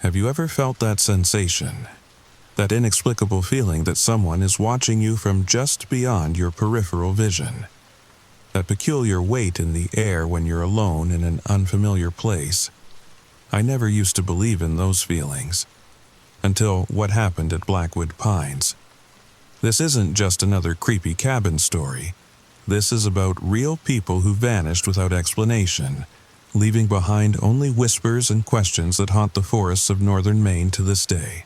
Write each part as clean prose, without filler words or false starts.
Have you ever felt that sensation? That inexplicable feeling that someone is watching you from just beyond your peripheral vision? That peculiar weight in the air when you're alone in an unfamiliar place? I never used to believe in those feelings, until what happened at Blackwood Pines. This isn't just another creepy cabin story. This is about real people who vanished without explanation, leaving behind only whispers and questions that haunt the forests of northern Maine to this day.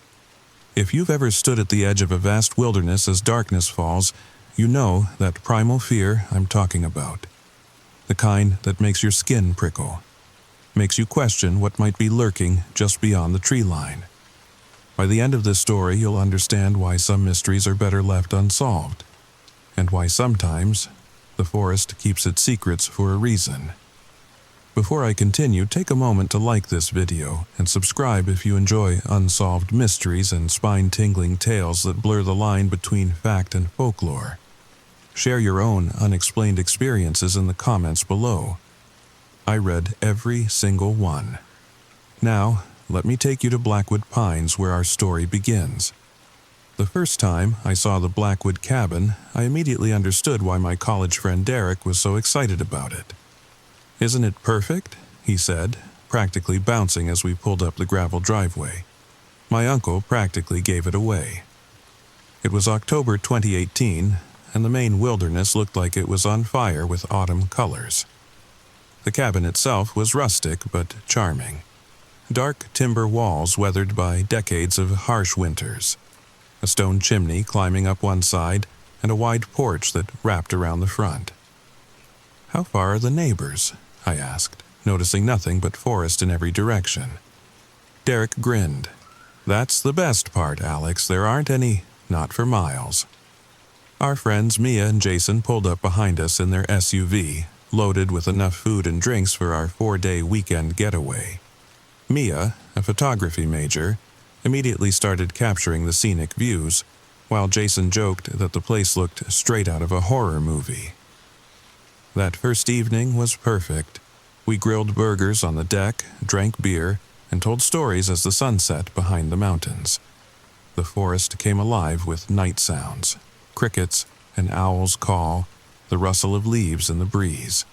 If you've ever stood at the edge of a vast wilderness as darkness falls, you know that primal fear I'm talking about. The kind that makes your skin prickle, makes you question what might be lurking just beyond the tree line. By the end of this story, you'll understand why some mysteries are better left unsolved, and why sometimes the forest keeps its secrets for a reason. Before I continue, take a moment to like this video and subscribe if you enjoy unsolved mysteries and spine-tingling tales that blur the line between fact and folklore. Share your own unexplained experiences in the comments below. I read every single one. Now, let me take you to Blackwood Pines where our story begins. The first time I saw the Blackwood cabin, I immediately understood why my college friend Derek was so excited about it. "Isn't it perfect?" he said, practically bouncing as we pulled up the gravel driveway. My uncle practically gave it away. It was October 2018, and the Maine wilderness looked like it was on fire with autumn colors. The cabin itself was rustic but charming. Dark timber walls weathered by decades of harsh winters, a stone chimney climbing up one side, and a wide porch that wrapped around the front. "How far are the neighbors?" I asked, noticing nothing but forest in every direction. Derek grinned. "That's the best part, Alex. There aren't any, not for miles." Our friends Mia and Jason pulled up behind us in their SUV, loaded with enough food and drinks for our 4-day weekend getaway. Mia, a photography major, immediately started capturing the scenic views, while Jason joked that the place looked straight out of a horror movie. That first evening was perfect. We grilled burgers on the deck, drank beer, and told stories as the sun set behind the mountains. The forest came alive with night sounds, crickets, an owl's call, the rustle of leaves in the breeze.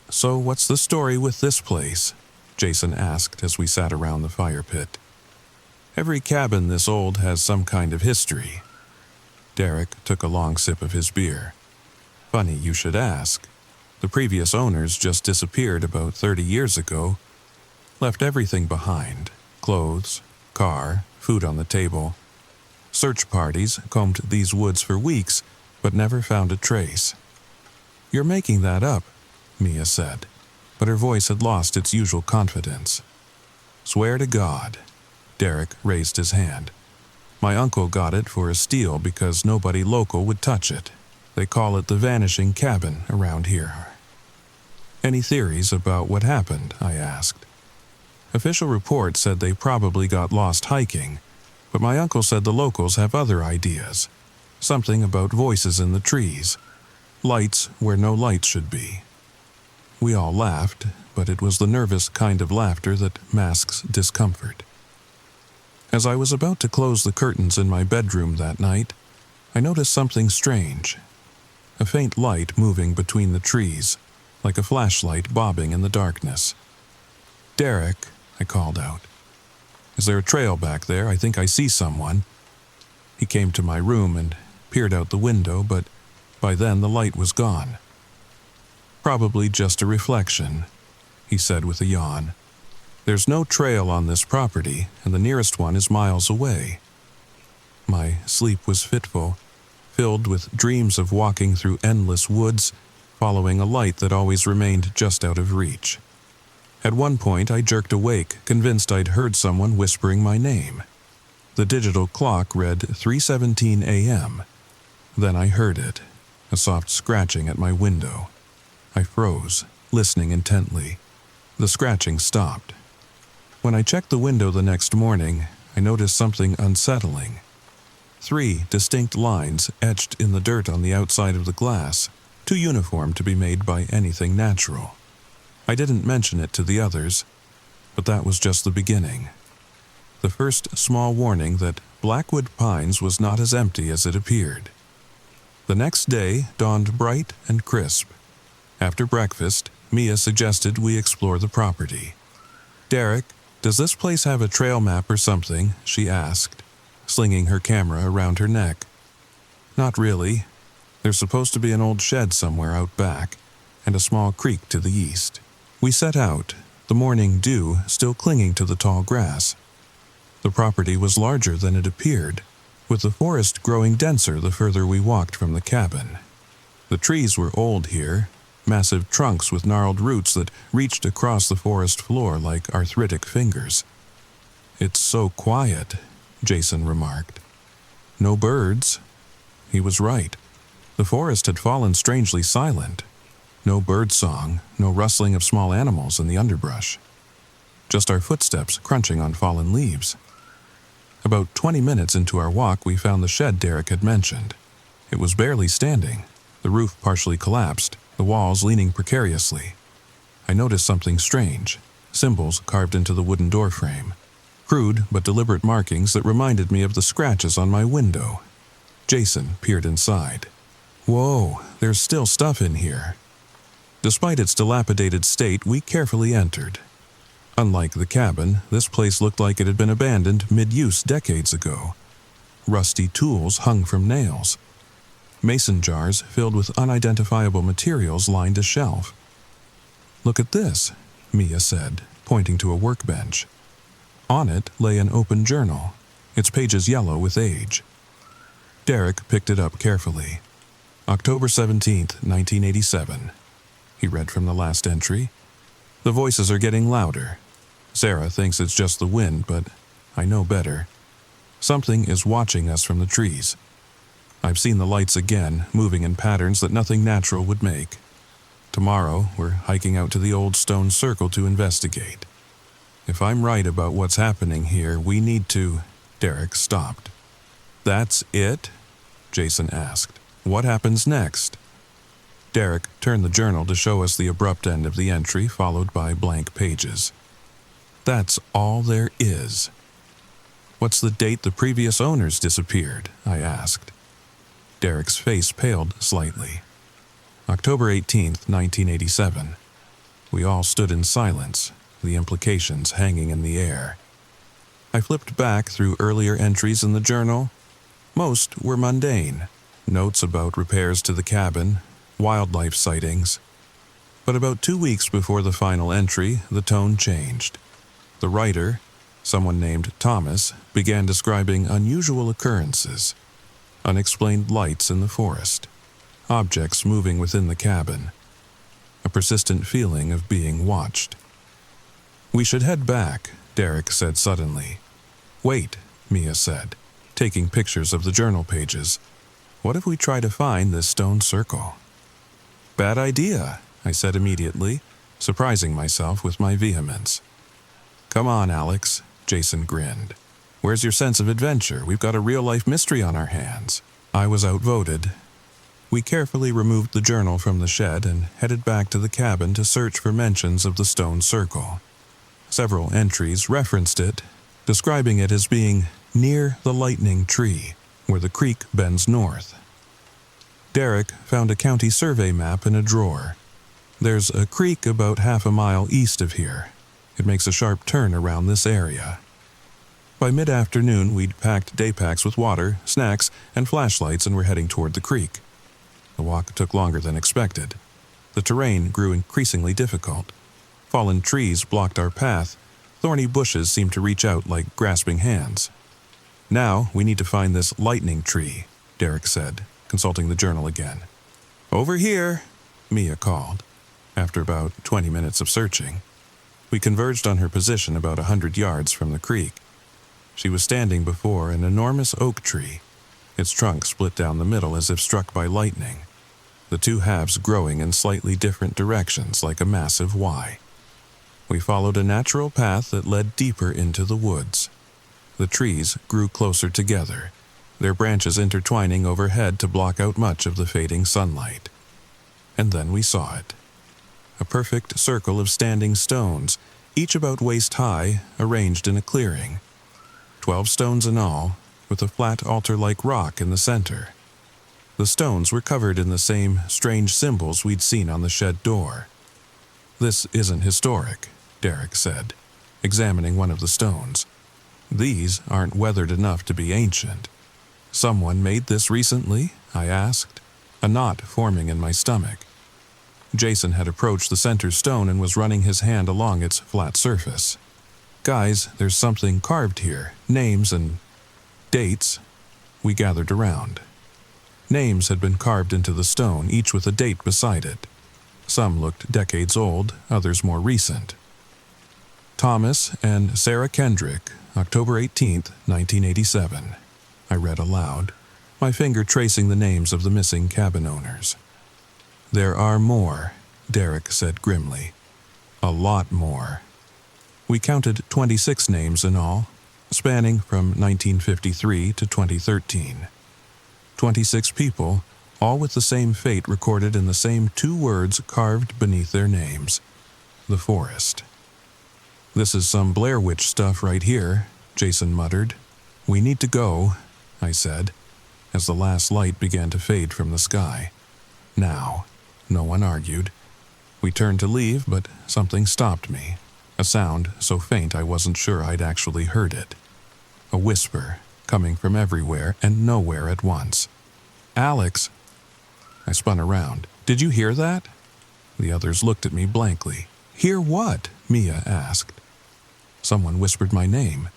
"So what's the story with this place?" Jason asked as we sat around the fire pit. "Every cabin this old has some kind of history." Derek took a long sip of his beer. "Funny you should ask. The previous owners just disappeared about 30 years ago, left everything behind: clothes, car, food on the table. Search parties combed these woods for weeks, but never found a trace." "You're making that up," Mia said, but her voice had lost its usual confidence. "Swear to God." Derek raised his hand. "My uncle got it for a steal because nobody local would touch it. They call it the vanishing cabin around here." "Any theories about what happened?" I asked. "Official reports said they probably got lost hiking, but my uncle said the locals have other ideas. Something about voices in the trees, lights where no lights should be." We all laughed, but it was the nervous kind of laughter that masks discomfort. As I was about to close the curtains in my bedroom that night, I noticed something strange. A faint light moving between the trees, like a flashlight bobbing in the darkness. "Derek," I called out. "Is there a trail back there? I think I see someone." He came to my room and peered out the window, but by then the light was gone. "Probably just a reflection," he said with a yawn. "There's no trail on this property, and the nearest one is miles away." My sleep was fitful, filled with dreams of walking through endless woods, following a light that always remained just out of reach. At one point, I jerked awake, convinced I'd heard someone whispering my name. The digital clock read 3:17 a.m. Then I heard it, a soft scratching at my window. I froze, listening intently. The scratching stopped. When I checked the window the next morning, I noticed something unsettling. 3 distinct lines etched in the dirt on the outside of the glass, too uniform to be made by anything natural. I didn't mention it to the others, but that was just the beginning. the first small warning that Blackwood Pines was not as empty as it appeared. The next day dawned bright and crisp. After breakfast, Mia suggested we explore the property. "Derek, does this place have a trail map or something?" she asked, slinging her camera around her neck. "Not really. There's supposed to be an old shed somewhere out back, and a small creek to the east." We set out, the morning dew still clinging to the tall grass. The property was larger than it appeared, with the forest growing denser the further we walked from the cabin. The trees were old here, massive trunks with gnarled roots that reached across the forest floor like arthritic fingers. "It's so quiet," Jason remarked. "No birds." He was right. The forest had fallen strangely silent. No bird song, no rustling of small animals in the underbrush. Just our footsteps crunching on fallen leaves. About 20 minutes into our walk, we found the shed Derek had mentioned. It was barely standing, the roof partially collapsed, the walls leaning precariously. I noticed something strange, symbols carved into the wooden door frame. Crude but deliberate markings that reminded me of the scratches on my window. Jason peered inside. "Whoa, there's still stuff in here." Despite its dilapidated state, we carefully entered. Unlike the cabin, this place looked like it had been abandoned mid-use decades ago. Rusty tools hung from nails. Mason jars filled with unidentifiable materials lined a shelf. "Look at this," Mia said, pointing to a workbench. On it lay an open journal, its pages yellow with age. Derek picked it up carefully. "October 17th, 1987. He read from the last entry. "The voices are getting louder. Sarah thinks it's just the wind, but I know better. Something is watching us from the trees. I've seen the lights again, moving in patterns that nothing natural would make. Tomorrow, we're hiking out to the old stone circle to investigate. If I'm right about what's happening here, we need to—" Derek stopped. "That's it?" Jason asked. "What happens next?" Derek turned the journal to show us the abrupt end of the entry, followed by blank pages. "That's all there is." "What's the date the previous owners disappeared?" I asked. Derek's face paled slightly. "October 18th, 1987. We all stood in silence, the implications hanging in the air. I flipped back through earlier entries in the journal. Most were mundane. Notes about repairs to the cabin, wildlife sightings. But about 2 weeks before the final entry, the tone changed. The writer, someone named Thomas, began describing unusual occurrences. Unexplained lights in the forest. Objects moving within the cabin. A persistent feeling of being watched. "We should head back," Derek said suddenly. "Wait," Mia said, taking pictures of the journal pages. "What if we try to find this stone circle?" "Bad idea," I said immediately, surprising myself with my vehemence. "Come on, Alex," Jason grinned. "Where's your sense of adventure? We've got a real-life mystery on our hands." I was outvoted. We carefully removed the journal from the shed and headed back to the cabin to search for mentions of the stone circle. Several entries referenced it, describing it as being near the lightning tree, where the creek bends north. Derek found a county survey map in a drawer. There's a creek about half a mile east of here. It makes a sharp turn around this area. By mid-afternoon, we'd packed day packs with water, snacks, and flashlights and were heading toward the creek. The walk took longer than expected. The terrain grew increasingly difficult. Fallen trees blocked our path. Thorny bushes seemed to reach out like grasping hands. "Now, we need to find this lightning tree," Derek said, consulting the journal again. "Over here," Mia called, after about 20 minutes of searching. We converged on her position about 100 yards from the creek. She was standing before an enormous oak tree, its trunk split down the middle as if struck by lightning, the two halves growing in slightly different directions like a massive Y. We followed a natural path that led deeper into the woods. The trees grew closer together, their branches intertwining overhead to block out much of the fading sunlight. And then we saw it. A perfect circle of standing stones, each about waist high, arranged in a clearing. 12 stones in all, with a flat altar-like rock in the center. The stones were covered in the same strange symbols we'd seen on the shed door. "This isn't historic," Derek said, examining one of the stones. "These aren't weathered enough to be ancient." "Someone made this recently?" I asked, a knot forming in my stomach. Jason had approached the center stone and was running his hand along its flat surface. "Guys, there's something carved here, names and dates." We gathered around. Names had been carved into the stone, each with a date beside it. Some looked decades old, others more recent. "Thomas and Sarah Kendrick, October 18th, 1987. I read aloud, my finger tracing the names of the missing cabin owners. "There are more," Derek said grimly. "A lot more." We counted 26 names in all, spanning from 1953 to 2013. 26 people, all with the same fate recorded in the same 2 words carved beneath their names: the forest. "This is some Blair Witch stuff right here," Jason muttered. "We need to go," I said, as the last light began to fade from the sky. "Now." No one argued. We turned to leave, but something stopped me, a sound so faint I wasn't sure I'd actually heard it. A whisper, coming from everywhere and nowhere at once. "Alex!" I spun around. "Did you hear that?" The others looked at me blankly. "Hear what?" Mia asked. Someone whispered my name.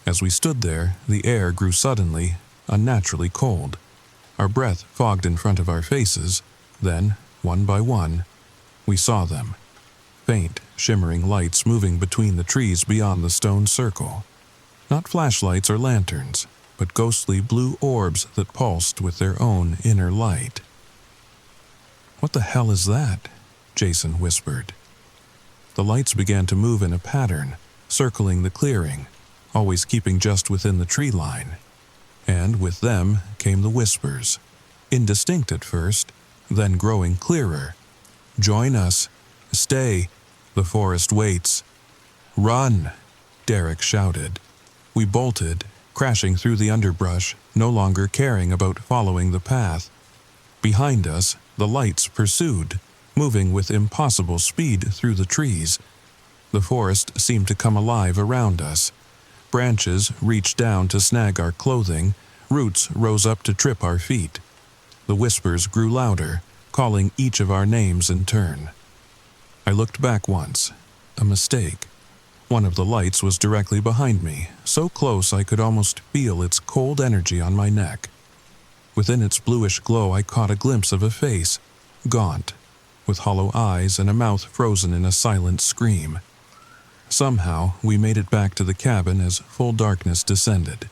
As we stood there, the air grew suddenly, unnaturally cold. Our breath fogged in front of our faces. Then, one by one, we saw them. Faint, shimmering lights moving between the trees beyond the stone circle. Not flashlights or lanterns, but ghostly blue orbs that pulsed with their own inner light. "What the hell is that?" Jason whispered. The lights began to move in a pattern, circling the clearing, always keeping just within the tree line. And with them came the whispers, indistinct at first, then growing clearer. "Join us. Stay. The forest waits." "Run!" Derek shouted. We bolted, crashing through the underbrush, no longer caring about following the path. Behind us, the lights pursued, moving with impossible speed through the trees. The forest seemed to come alive around us. Branches reached down to snag our clothing, roots rose up to trip our feet. The whispers grew louder, calling each of our names in turn. I looked back once. A mistake. One of the lights was directly behind me, so close I could almost feel its cold energy on my neck. Within its bluish glow I caught a glimpse of a face, gaunt, with hollow eyes and a mouth frozen in a silent scream. Somehow, we made it back to the cabin as full darkness descended.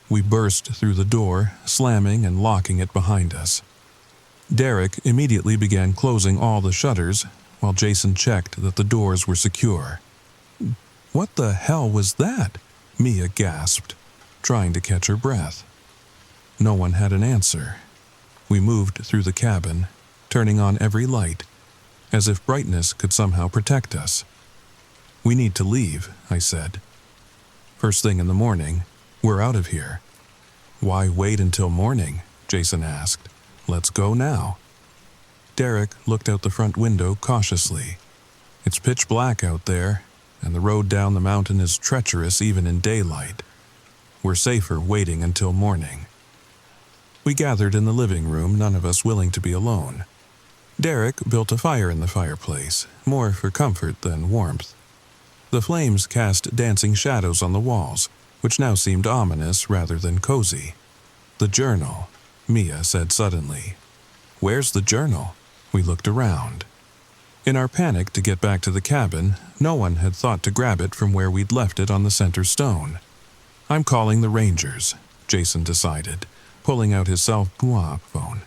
We burst through the door, slamming and locking it behind us. Derek immediately began closing all the shutters, while Jason checked that the doors were secure. "What the hell was that?" Mia gasped, trying to catch her breath. No one had an answer. We moved through the cabin, turning on every light, as if brightness could somehow protect us. "We need to leave," I said. "First thing in the morning, we're out of here." "Why wait until morning?" Jason asked. "Let's go now." Derek looked out the front window cautiously. "It's pitch black out there, and the road down the mountain is treacherous even in daylight. We're safer waiting until morning." We gathered in the living room, none of us willing to be alone. Derek built a fire in the fireplace, more for comfort than warmth. The flames cast dancing shadows on the walls, which now seemed ominous rather than cozy. "The journal," Mia said suddenly. "Where's the journal?" We looked around. In our panic to get back to the cabin, no one had thought to grab it from where we'd left it on the center stone. "I'm calling the Rangers," Jason decided, pulling out his cell phone.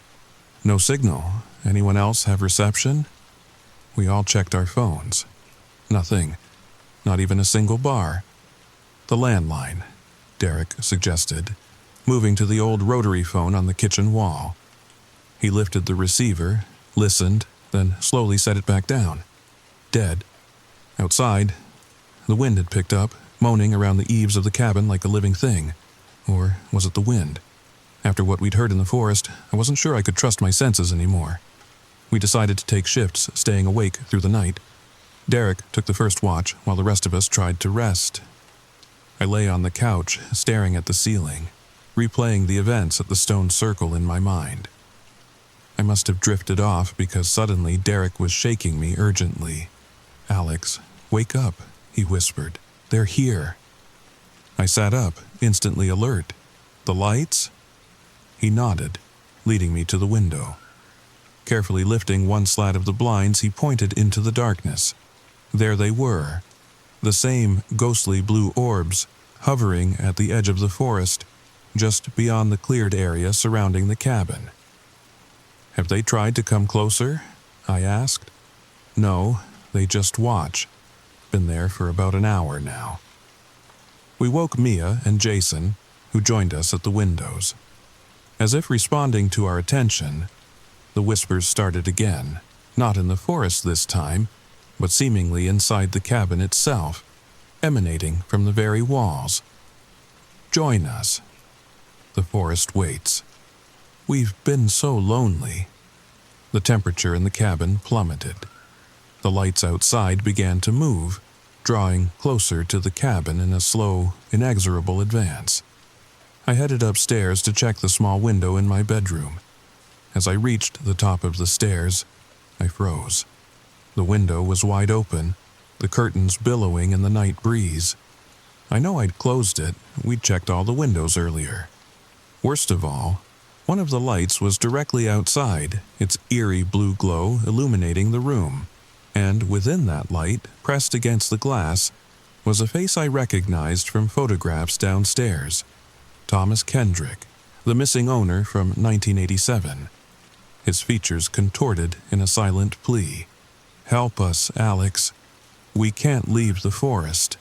"No signal. Anyone else have reception?" We all checked our phones. Nothing. Not even a single bar. "The landline," Derek suggested, moving to the old rotary phone on the kitchen wall. He lifted the receiver, listened, then slowly set it back down. Dead. Outside, the wind had picked up, moaning around the eaves of the cabin like a living thing. Or was it the wind? After what we'd heard in the forest, I wasn't sure I could trust my senses anymore. We decided to take shifts, staying awake through the night. Derek took the first watch while the rest of us tried to rest. I lay on the couch, staring at the ceiling, replaying the events at the stone circle in my mind. I must have drifted off because suddenly Derek was shaking me urgently. "Alex, wake up," he whispered. "They're here." I sat up, instantly alert. "The lights?" He nodded, leading me to the window. Carefully lifting one slat of the blinds, he pointed into the darkness. There they were, the same ghostly blue orbs, hovering at the edge of the forest, just beyond the cleared area surrounding the cabin. "Have they tried to come closer?" I asked. "No, they just watch. Been there for about an hour now." We woke Mia and Jason, who joined us at the windows. As if responding to our attention, the whispers started again, not in the forest this time, but seemingly inside the cabin itself, emanating from the very walls. "Join us. The forest waits. We've been so lonely." The temperature in the cabin plummeted. The lights outside began to move, drawing closer to the cabin in a slow, inexorable advance. I headed upstairs to check the small window in my bedroom. As I reached the top of the stairs, I froze. The window was wide open, the curtains billowing in the night breeze. I know I'd closed it. We'd checked all the windows earlier. Worst of all, one of the lights was directly outside, its eerie blue glow illuminating the room. And within that light, pressed against the glass, was a face I recognized from photographs downstairs. Thomas Kendrick, the missing owner from 1987. His features contorted in a silent plea. "Help us, Alex. We can't leave the forest."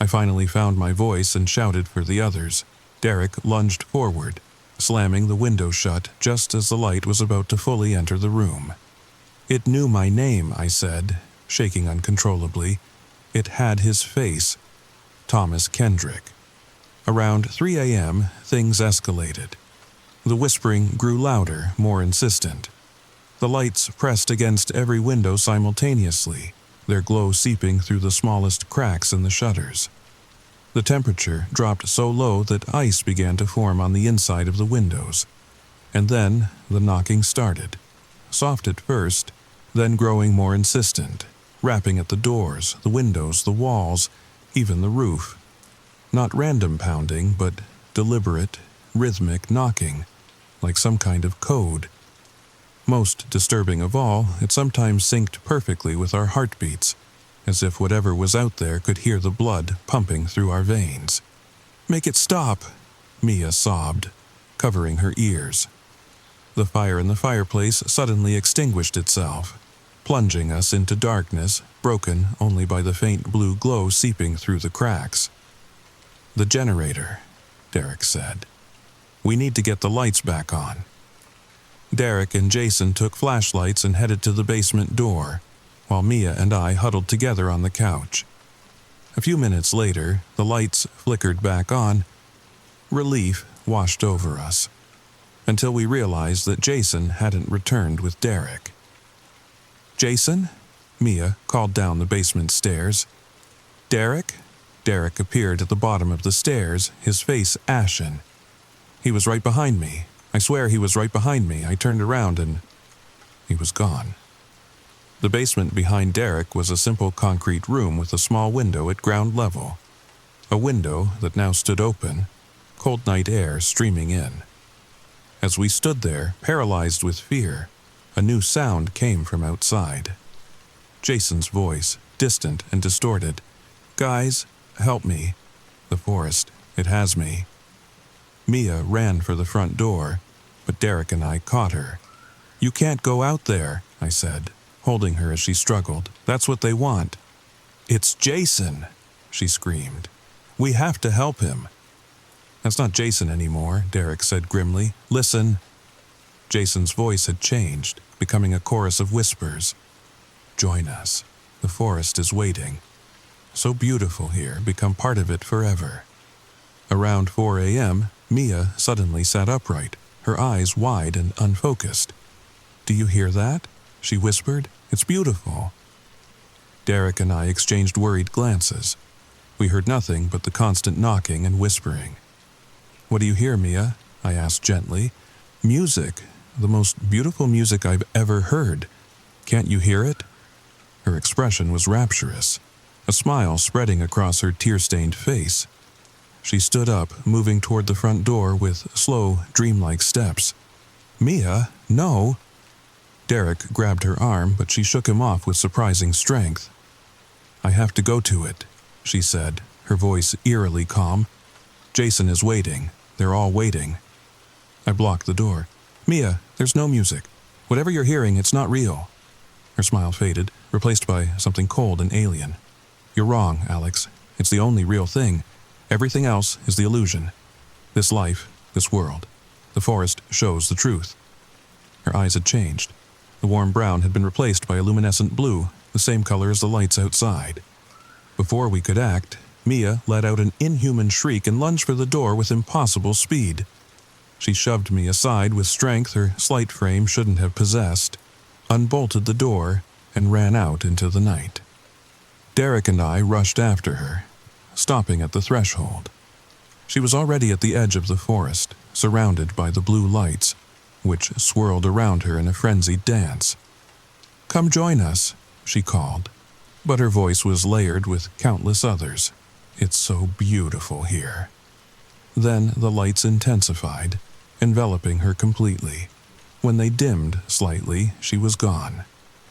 I finally found my voice and shouted for the others. Derek lunged forward, slamming the window shut just as the light was about to fully enter the room. "It knew my name," I said, shaking uncontrollably. "It had his face. Thomas Kendrick." Around 3 a.m., things escalated. The whispering grew louder, more insistent. The lights pressed against every window simultaneously, their glow seeping through the smallest cracks in the shutters. The temperature dropped so low that ice began to form on the inside of the windows. And then the knocking started. Soft at first, then growing more insistent, rapping at the doors, the windows, the walls, even the roof. Not random pounding, but deliberate, rhythmic knocking, like some kind of code. Most disturbing of all, it sometimes synced perfectly with our heartbeats, as if whatever was out there could hear the blood pumping through our veins. "Make it stop," Mia sobbed, covering her ears. The fire in the fireplace suddenly extinguished itself, plunging us into darkness, broken only by the faint blue glow seeping through the cracks. "The generator," Derek said. "We need to get the lights back on." Derek and Jason took flashlights and headed to the basement door, while Mia and I huddled together on the couch. A few minutes later, the lights flickered back on. Relief washed over us, until we realized that Jason hadn't returned with Derek. "Jason?" Mia called down the basement stairs. "Derek?" Derek appeared at the bottom of the stairs, his face ashen. He was right behind me. I swear he was right behind me. I turned around and he was gone. The basement behind Derek was a simple concrete room with a small window at ground level. A window that now stood open, cold night air streaming in. As we stood there, paralyzed with fear, a new sound came from outside. Jason's voice, distant and distorted. "Guys, help me. The forest, it has me." Mia ran for the front door, but Derek and I caught her. "You can't go out there," I said, holding her as she struggled. "That's what they want." "It's Jason," she screamed. "We have to help him." "That's not Jason anymore," Derek said grimly. "Listen." Jason's voice had changed, becoming a chorus of whispers. "Join us. The forest is waiting." so beautiful here, become part of it forever. Around 4 a.m., Mia suddenly sat upright, her eyes wide and unfocused. "Do you hear that?" she whispered. "It's beautiful." Derek and I exchanged worried glances. We heard nothing but the constant knocking and whispering. "What do you hear, Mia?" I asked gently. "Music, the most beautiful music I've ever heard. Can't you hear it?" Her expression was rapturous, a smile spreading across her tear-stained face. She stood up, moving toward the front door with slow, dreamlike steps. "Mia, no!" Derek grabbed her arm, but she shook him off with surprising strength. "I have to go to it," she said, her voice eerily calm. "Jason is waiting. They're all waiting." I blocked the door. "Mia, there's no music. Whatever you're hearing, it's not real." Her smile faded, replaced by something cold and alien. "You're wrong, Alex. It's the only real thing. Everything else is the illusion. This life, this world. The forest shows the truth." Her eyes had changed. The warm brown had been replaced by a luminescent blue, the same color as the lights outside. Before we could act, Mia let out an inhuman shriek and lunged for the door with impossible speed. She shoved me aside with strength her slight frame shouldn't have possessed, unbolted the door, and ran out into the night. Derek and I rushed after her, stopping at the threshold. She was already at the edge of the forest, surrounded by the blue lights, which swirled around her in a frenzied dance. "Come join us," she called, but her voice was layered with countless others. "It's so beautiful here." Then the lights intensified, enveloping her completely. When they dimmed slightly, she was gone.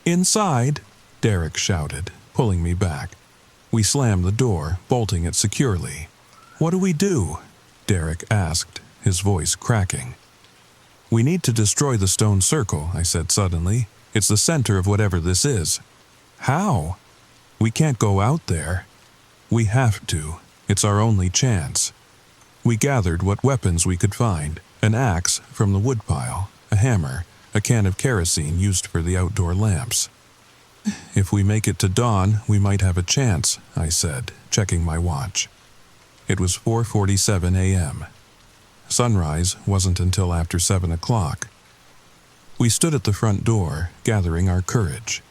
"Inside!" Derek shouted, pulling me back. We slammed the door, bolting it securely. "What do we do?" Derek asked, his voice cracking. "We need to destroy the stone circle," I said suddenly. "It's the center of whatever this is." "How?" "We can't go out there." "We have to. It's our only chance." We gathered what weapons we could find: an axe from the woodpile, a hammer, a can of kerosene used for the outdoor lamps. "If we make it to dawn, we might have a chance," I said, checking my watch. It was 4:47 a.m. Sunrise wasn't until after 7 o'clock. We stood at the front door, gathering our courage.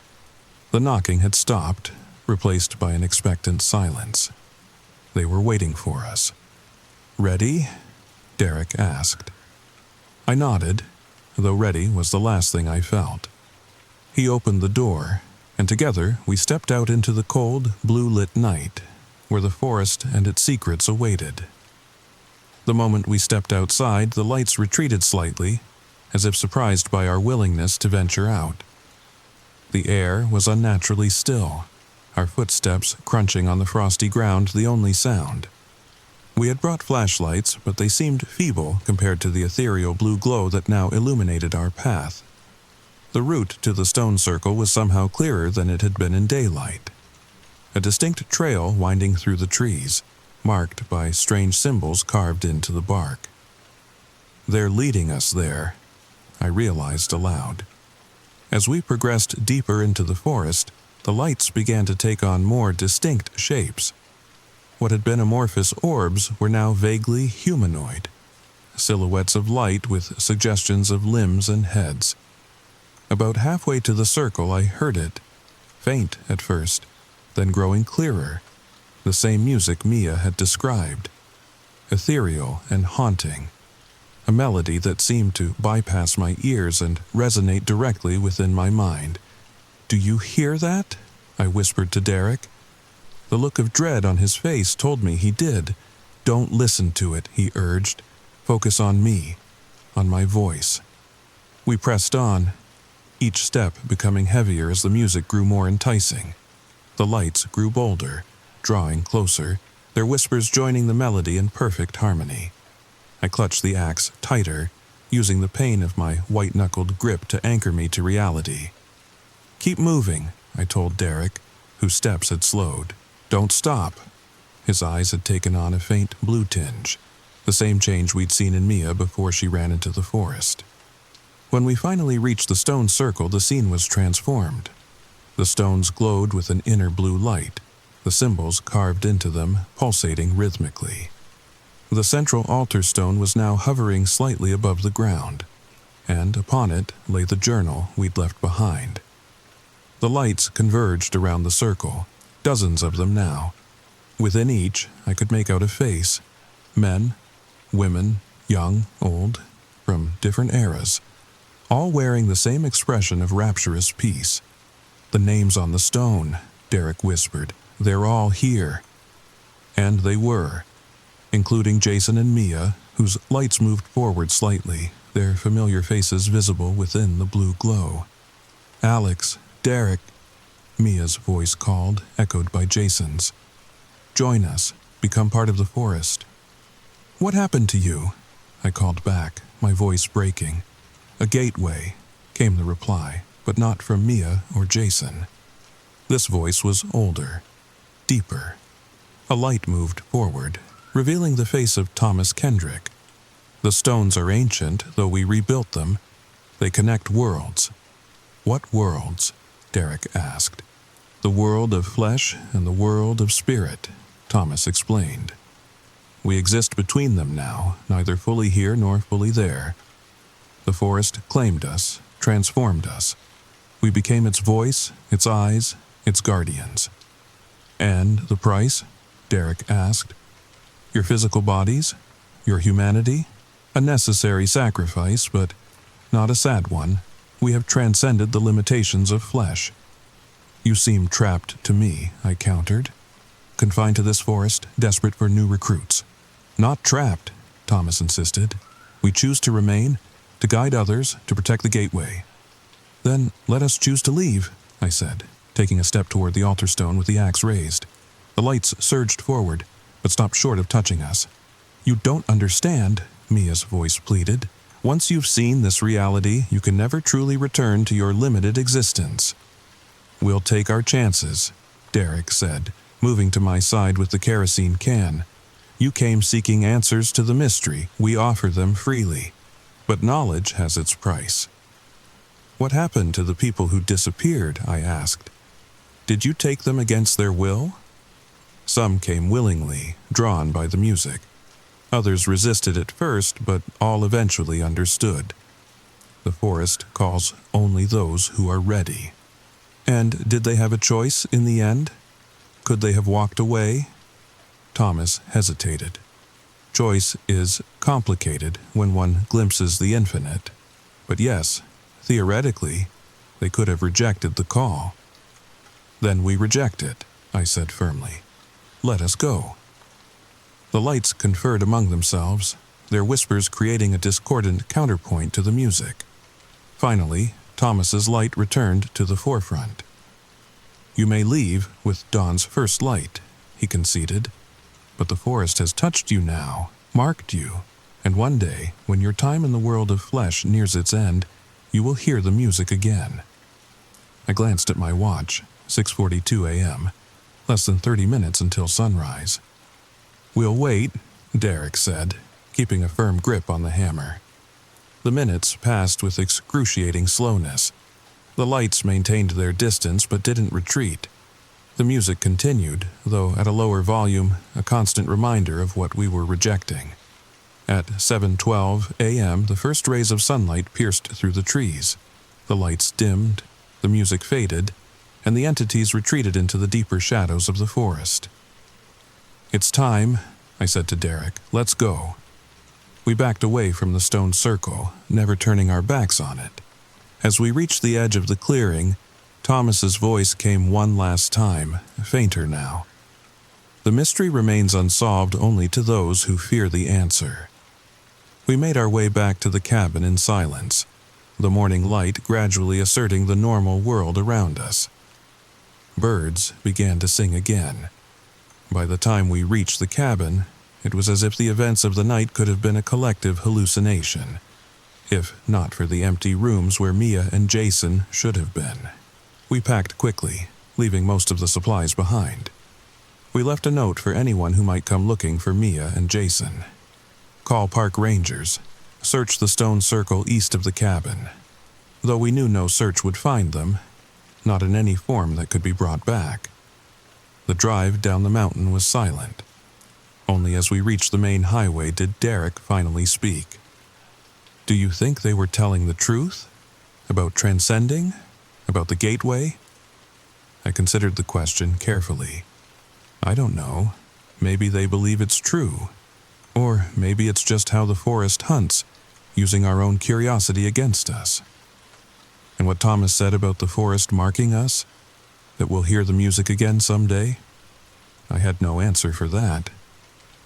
The knocking had stopped, replaced by an expectant silence. They were waiting for us. "Ready?" Derek asked. I nodded, though ready was the last thing I felt. He opened the door, and together we stepped out into the cold, blue-lit night, where the forest and its secrets awaited. The moment we stepped outside, the lights retreated slightly, as if surprised by our willingness to venture out. The air was unnaturally still, our footsteps crunching on the frosty ground the only sound. We had brought flashlights, but they seemed feeble compared to the ethereal blue glow that now illuminated our path. The route to the stone circle was somehow clearer than it had been in daylight. A distinct trail winding through the trees, marked by strange symbols carved into the bark. "They're leading us there," I realized aloud. As we progressed deeper into the forest, the lights began to take on more distinct shapes. What had been amorphous orbs were now vaguely humanoid, silhouettes of light with suggestions of limbs and heads. About halfway to the circle I heard it, faint at first, then growing clearer, the same music Mia had described, ethereal and haunting, a melody that seemed to bypass my ears and resonate directly within my mind. "Do you hear that?" I whispered to Derek. The look of dread on his face told me he did. "Don't listen to it," he urged. "Focus on me, on my voice." We pressed on, each step becoming heavier as the music grew more enticing. The lights grew bolder, drawing closer, their whispers joining the melody in perfect harmony. I clutched the axe tighter, using the pain of my white-knuckled grip to anchor me to reality. "Keep moving," I told Derek, whose steps had slowed. "Don't stop." His eyes had taken on a faint blue tinge, the same change we'd seen in Mia before she ran into the forest. When we finally reached the stone circle, the scene was transformed. The stones glowed with an inner blue light, the symbols carved into them pulsating rhythmically. The central altar stone was now hovering slightly above the ground, and upon it lay the journal we'd left behind. The lights converged around the circle, dozens of them now. Within each, I could make out a face. Men, women, young, old, from different eras, all wearing the same expression of rapturous peace. "The names on the stone," Derek whispered. "They're all here." And they were, including Jason and Mia, whose lights moved forward slightly, their familiar faces visible within the blue glow. "Alex, Derek," Mia's voice called, echoed by Jason's. "Join us. Become part of the forest." "What happened to you?" I called back, my voice breaking. "A gateway," came the reply, but not from Mia or Jason. This voice was older, deeper. A light moved forward, revealing the face of Thomas Kendrick. "The stones are ancient, though we rebuilt them. They connect worlds." "What worlds?" Derek asked. "The world of flesh and the world of spirit," Thomas explained. "We exist between them now, neither fully here nor fully there. The forest claimed us, transformed us. We became its voice, its eyes, its guardians." "And the price?" Derek asked. "Your physical bodies? Your humanity? A necessary sacrifice, but not a sad one. We have transcended the limitations of flesh." "You seem trapped to me," I countered. "Confined to this forest, desperate for new recruits." "Not trapped," Thomas insisted. "We choose to remain, to guide others, to protect the gateway." "Then let us choose to leave," I said, taking a step toward the altar stone with the axe raised. The lights surged forward, but stopped short of touching us. "You don't understand," Mia's voice pleaded. "Once you've seen this reality, you can never truly return to your limited existence." "We'll take our chances," Derek said, moving to my side with the kerosene can. "You came seeking answers to the mystery. We offer them freely. But knowledge has its price." "What happened to the people who disappeared?" I asked. "Did you take them against their will?" "Some came willingly, drawn by the music. Others resisted at first, but all eventually understood. The forest calls only those who are ready." "And did they have a choice in the end? Could they have walked away?" Thomas hesitated. "Choice is complicated when one glimpses the infinite. But yes, theoretically, they could have rejected the call." "Then we reject it," I said firmly. "Let us go." The lights conferred among themselves, their whispers creating a discordant counterpoint to the music. Finally, Thomas's light returned to the forefront. "You may leave with dawn's first light," he conceded. "But the forest has touched you now, marked you, and one day, when your time in the world of flesh nears its end, you will hear the music again." I glanced at my watch, 6:42 a.m., less than 30 minutes until sunrise. "We'll wait," Derek said, keeping a firm grip on the hammer. The minutes passed with excruciating slowness. The lights maintained their distance but didn't retreat. The music continued, though at a lower volume, a constant reminder of what we were rejecting. At 7:12 a.m., the first rays of sunlight pierced through the trees. The lights dimmed, the music faded, and the entities retreated into the deeper shadows of the forest. "It's time," I said to Derek. "Let's go." We backed away from the stone circle, never turning our backs on it. As we reached the edge of the clearing, Thomas's voice came one last time, fainter now. "The mystery remains unsolved only to those who fear the answer." We made our way back to the cabin in silence, the morning light gradually asserting the normal world around us. Birds began to sing again. By the time we reached the cabin, it was as if the events of the night could have been a collective hallucination, if not for the empty rooms where Mia and Jason should have been. We packed quickly, leaving most of the supplies behind. We left a note for anyone who might come looking for Mia and Jason. "Call park rangers. Search the stone circle east of the cabin." Though we knew no search would find them, not in any form that could be brought back. The drive down the mountain was silent. Only as we reached the main highway did Derek finally speak. "Do you think they were telling the truth? About transcending? About the gateway?" I considered the question carefully. I don't know. Maybe they believe it's true. Or maybe it's just how the forest hunts, using our own curiosity against us. And what Thomas said about the forest marking us, that we'll hear the music again someday? I had no answer for that.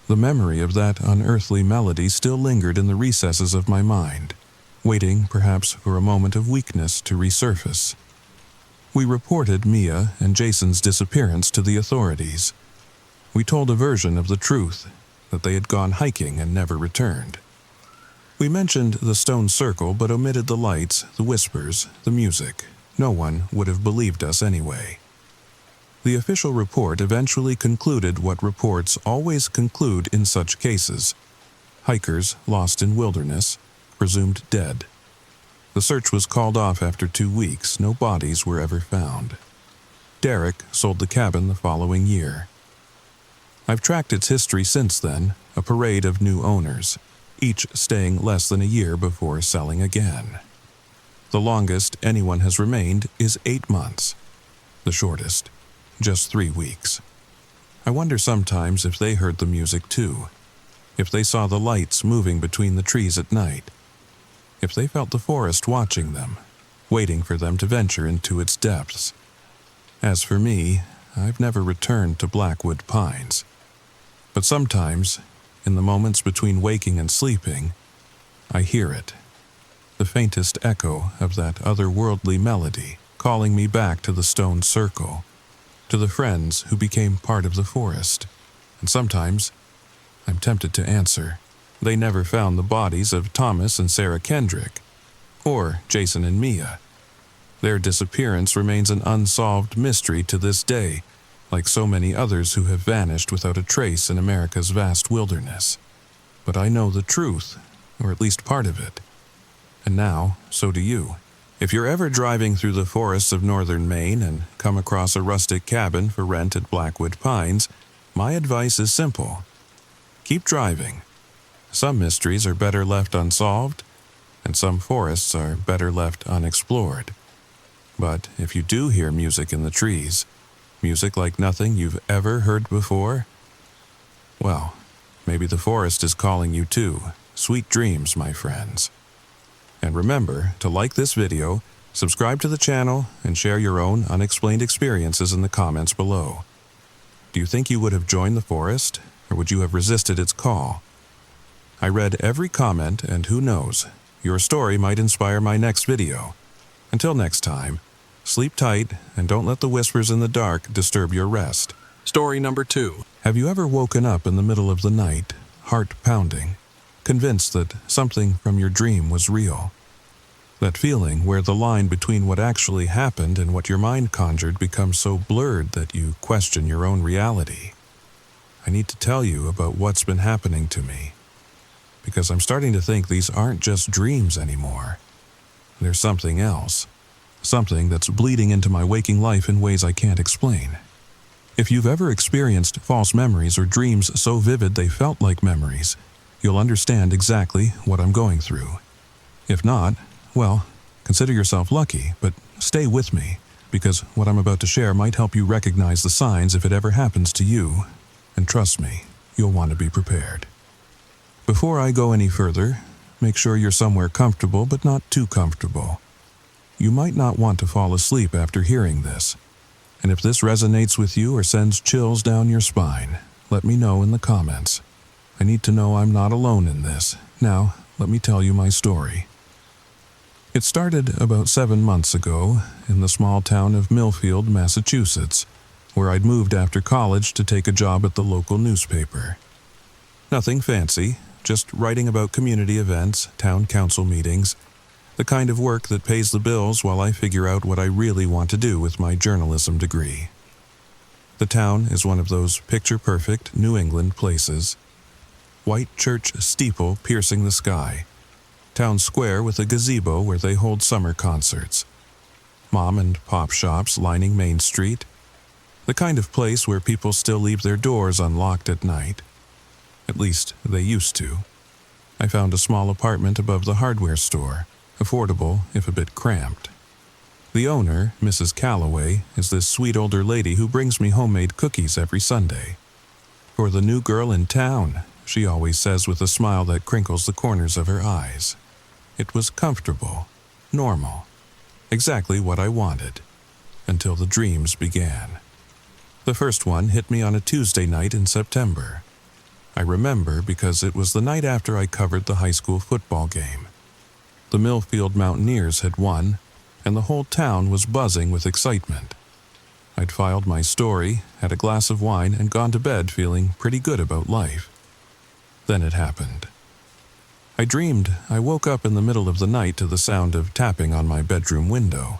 The memory of that unearthly melody still lingered in the recesses of my mind, waiting perhaps for a moment of weakness to resurface. We reported Mia and Jason's disappearance to the authorities. We told a version of the truth, that they had gone hiking and never returned. We mentioned the stone circle but omitted the lights, the whispers, the music. No one would have believed us anyway. The official report eventually concluded what reports always conclude in such cases: hikers lost in wilderness, presumed dead. The search was called off after 2 weeks. No bodies were ever found. Derek sold the cabin the following year. I've tracked its history since then, a parade of new owners, each staying less than a year before selling again. The longest anyone has remained is 8 months. The shortest, just 3 weeks. I wonder sometimes if they heard the music too, if they saw the lights moving between the trees at night, if they felt the forest watching them, waiting for them to venture into its depths. As for me, I've never returned to Blackwood Pines. But sometimes, in the moments between waking and sleeping, I hear it, the faintest echo of that otherworldly melody calling me back to the stone circle, to the friends who became part of the forest. And sometimes, I'm tempted to answer, they never found the bodies of Thomas and Sarah Kendrick, or Jason and Mia. Their disappearance remains an unsolved mystery to this day, like so many others who have vanished without a trace in America's vast wilderness. But I know the truth, or at least part of it. And now, so do you. If you're ever driving through the forests of northern Maine and come across a rustic cabin for rent at Blackwood Pines, my advice is simple. Keep driving. Some mysteries are better left unsolved, and some forests are better left unexplored. But if you do hear music in the trees, music like nothing you've ever heard before, well, maybe the forest is calling you too. Sweet dreams, my friends. And remember to like this video, subscribe to the channel, and share your own unexplained experiences in the comments below. Do you think you would have joined the forest, or would you have resisted its call? I read every comment, and who knows, your story might inspire my next video. Until next time, sleep tight and don't let the whispers in the dark disturb your rest. Story number 2. Have you ever woken up in the middle of the night, heart pounding, convinced that something from your dream was real? That feeling where the line between what actually happened and what your mind conjured becomes so blurred that you question your own reality. I need to tell you about what's been happening to me, because I'm starting to think these aren't just dreams anymore. There's something else. Something that's bleeding into my waking life in ways I can't explain. If you've ever experienced false memories or dreams so vivid they felt like memories, you'll understand exactly what I'm going through. If not, well, consider yourself lucky, but stay with me, because what I'm about to share might help you recognize the signs if it ever happens to you, and trust me, you'll want to be prepared. Before I go any further, make sure you're somewhere comfortable but not too comfortable. You might not want to fall asleep after hearing this, and if this resonates with you or sends chills down your spine, let me know in the comments. I need to know I'm not alone in this. Now, let me tell you my story. It started about 7 months ago in the small town of Millfield, Massachusetts, where I'd moved after college to take a job at the local newspaper. Nothing fancy, just writing about community events, town council meetings, the kind of work that pays the bills while I figure out what I really want to do with my journalism degree. The town is one of those picture-perfect New England places. White church steeple piercing the sky. Town square with a gazebo where they hold summer concerts. Mom and pop shops lining Main Street. The kind of place where people still leave their doors unlocked at night. At least, they used to. I found a small apartment above the hardware store, affordable if a bit cramped. The owner, Mrs. Calloway, is this sweet older lady who brings me homemade cookies every Sunday. For the new girl in town, she always says with a smile that crinkles the corners of her eyes. It was comfortable, normal, exactly what I wanted, until the dreams began. The first one hit me on a Tuesday night in September. I remember because it was the night after I covered the high school football game. The Millfield Mountaineers had won, and the whole town was buzzing with excitement. I'd filed my story, had a glass of wine, and gone to bed feeling pretty good about life. Then it happened. I dreamed I woke up in the middle of the night to the sound of tapping on my bedroom window.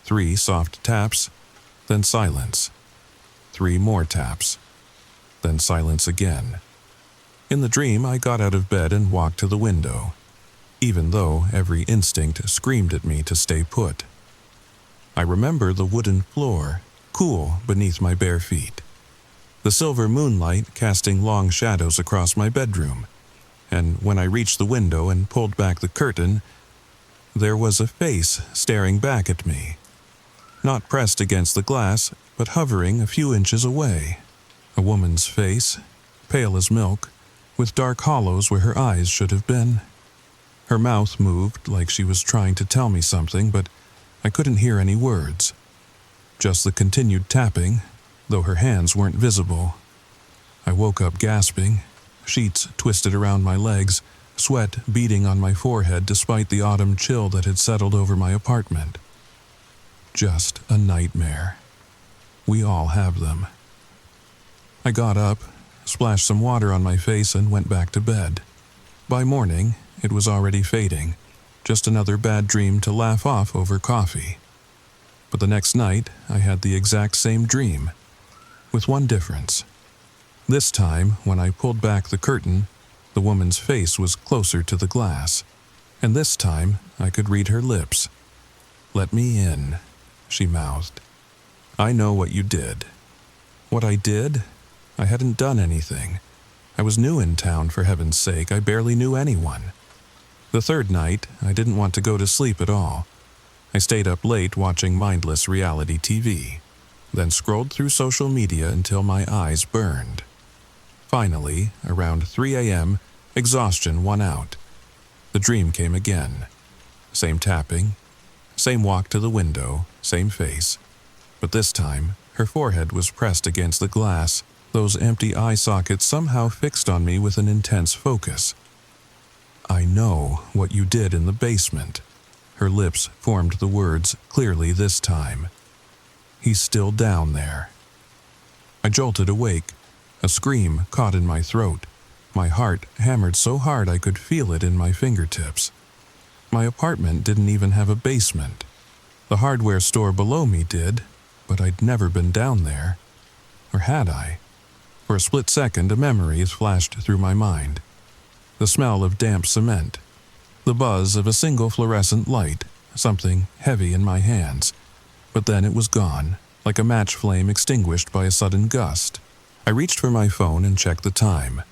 3 soft taps, then silence. 3 more taps, then silence again. In the dream, I got out of bed and walked to the window, even though every instinct screamed at me to stay put. I remember the wooden floor, cool beneath my bare feet, the silver moonlight casting long shadows across my bedroom, and when I reached the window and pulled back the curtain, there was a face staring back at me, not pressed against the glass, but hovering a few inches away. A woman's face, pale as milk, with dark hollows where her eyes should have been. Her mouth moved like she was trying to tell me something, but I couldn't hear any words. Just the continued tapping, though her hands weren't visible. I woke up gasping, sheets twisted around my legs, sweat beading on my forehead despite the autumn chill that had settled over my apartment. Just a nightmare. We all have them. I got up, splashed some water on my face, and went back to bed. By morning, it was already fading, just another bad dream to laugh off over coffee. But the next night, I had the exact same dream, with one difference. This time, when I pulled back the curtain, the woman's face was closer to the glass, and this time I could read her lips. "Let me in," she mouthed. "I know what you did." What I did? I hadn't done anything. I was new in town, for heaven's sake. I barely knew anyone. The third night, I didn't want to go to sleep at all. I stayed up late watching mindless reality TV, then scrolled through social media until my eyes burned. Finally, around 3 a.m., exhaustion won out. The dream came again. Same tapping, same walk to the window, same face. But this time, her forehead was pressed against the glass, those empty eye sockets somehow fixed on me with an intense focus. "I know what you did in the basement." Her lips formed the words clearly this time. "He's still down there." I jolted awake. A scream caught in my throat. My heart hammered so hard I could feel it in my fingertips. My apartment didn't even have a basement. The hardware store below me did, but I'd never been down there. Or had I? For a split second, a memory flashed through my mind. The smell of damp cement. The buzz of a single fluorescent light, something heavy in my hands. But then it was gone, like a match flame extinguished by a sudden gust. I reached for my phone and checked the time.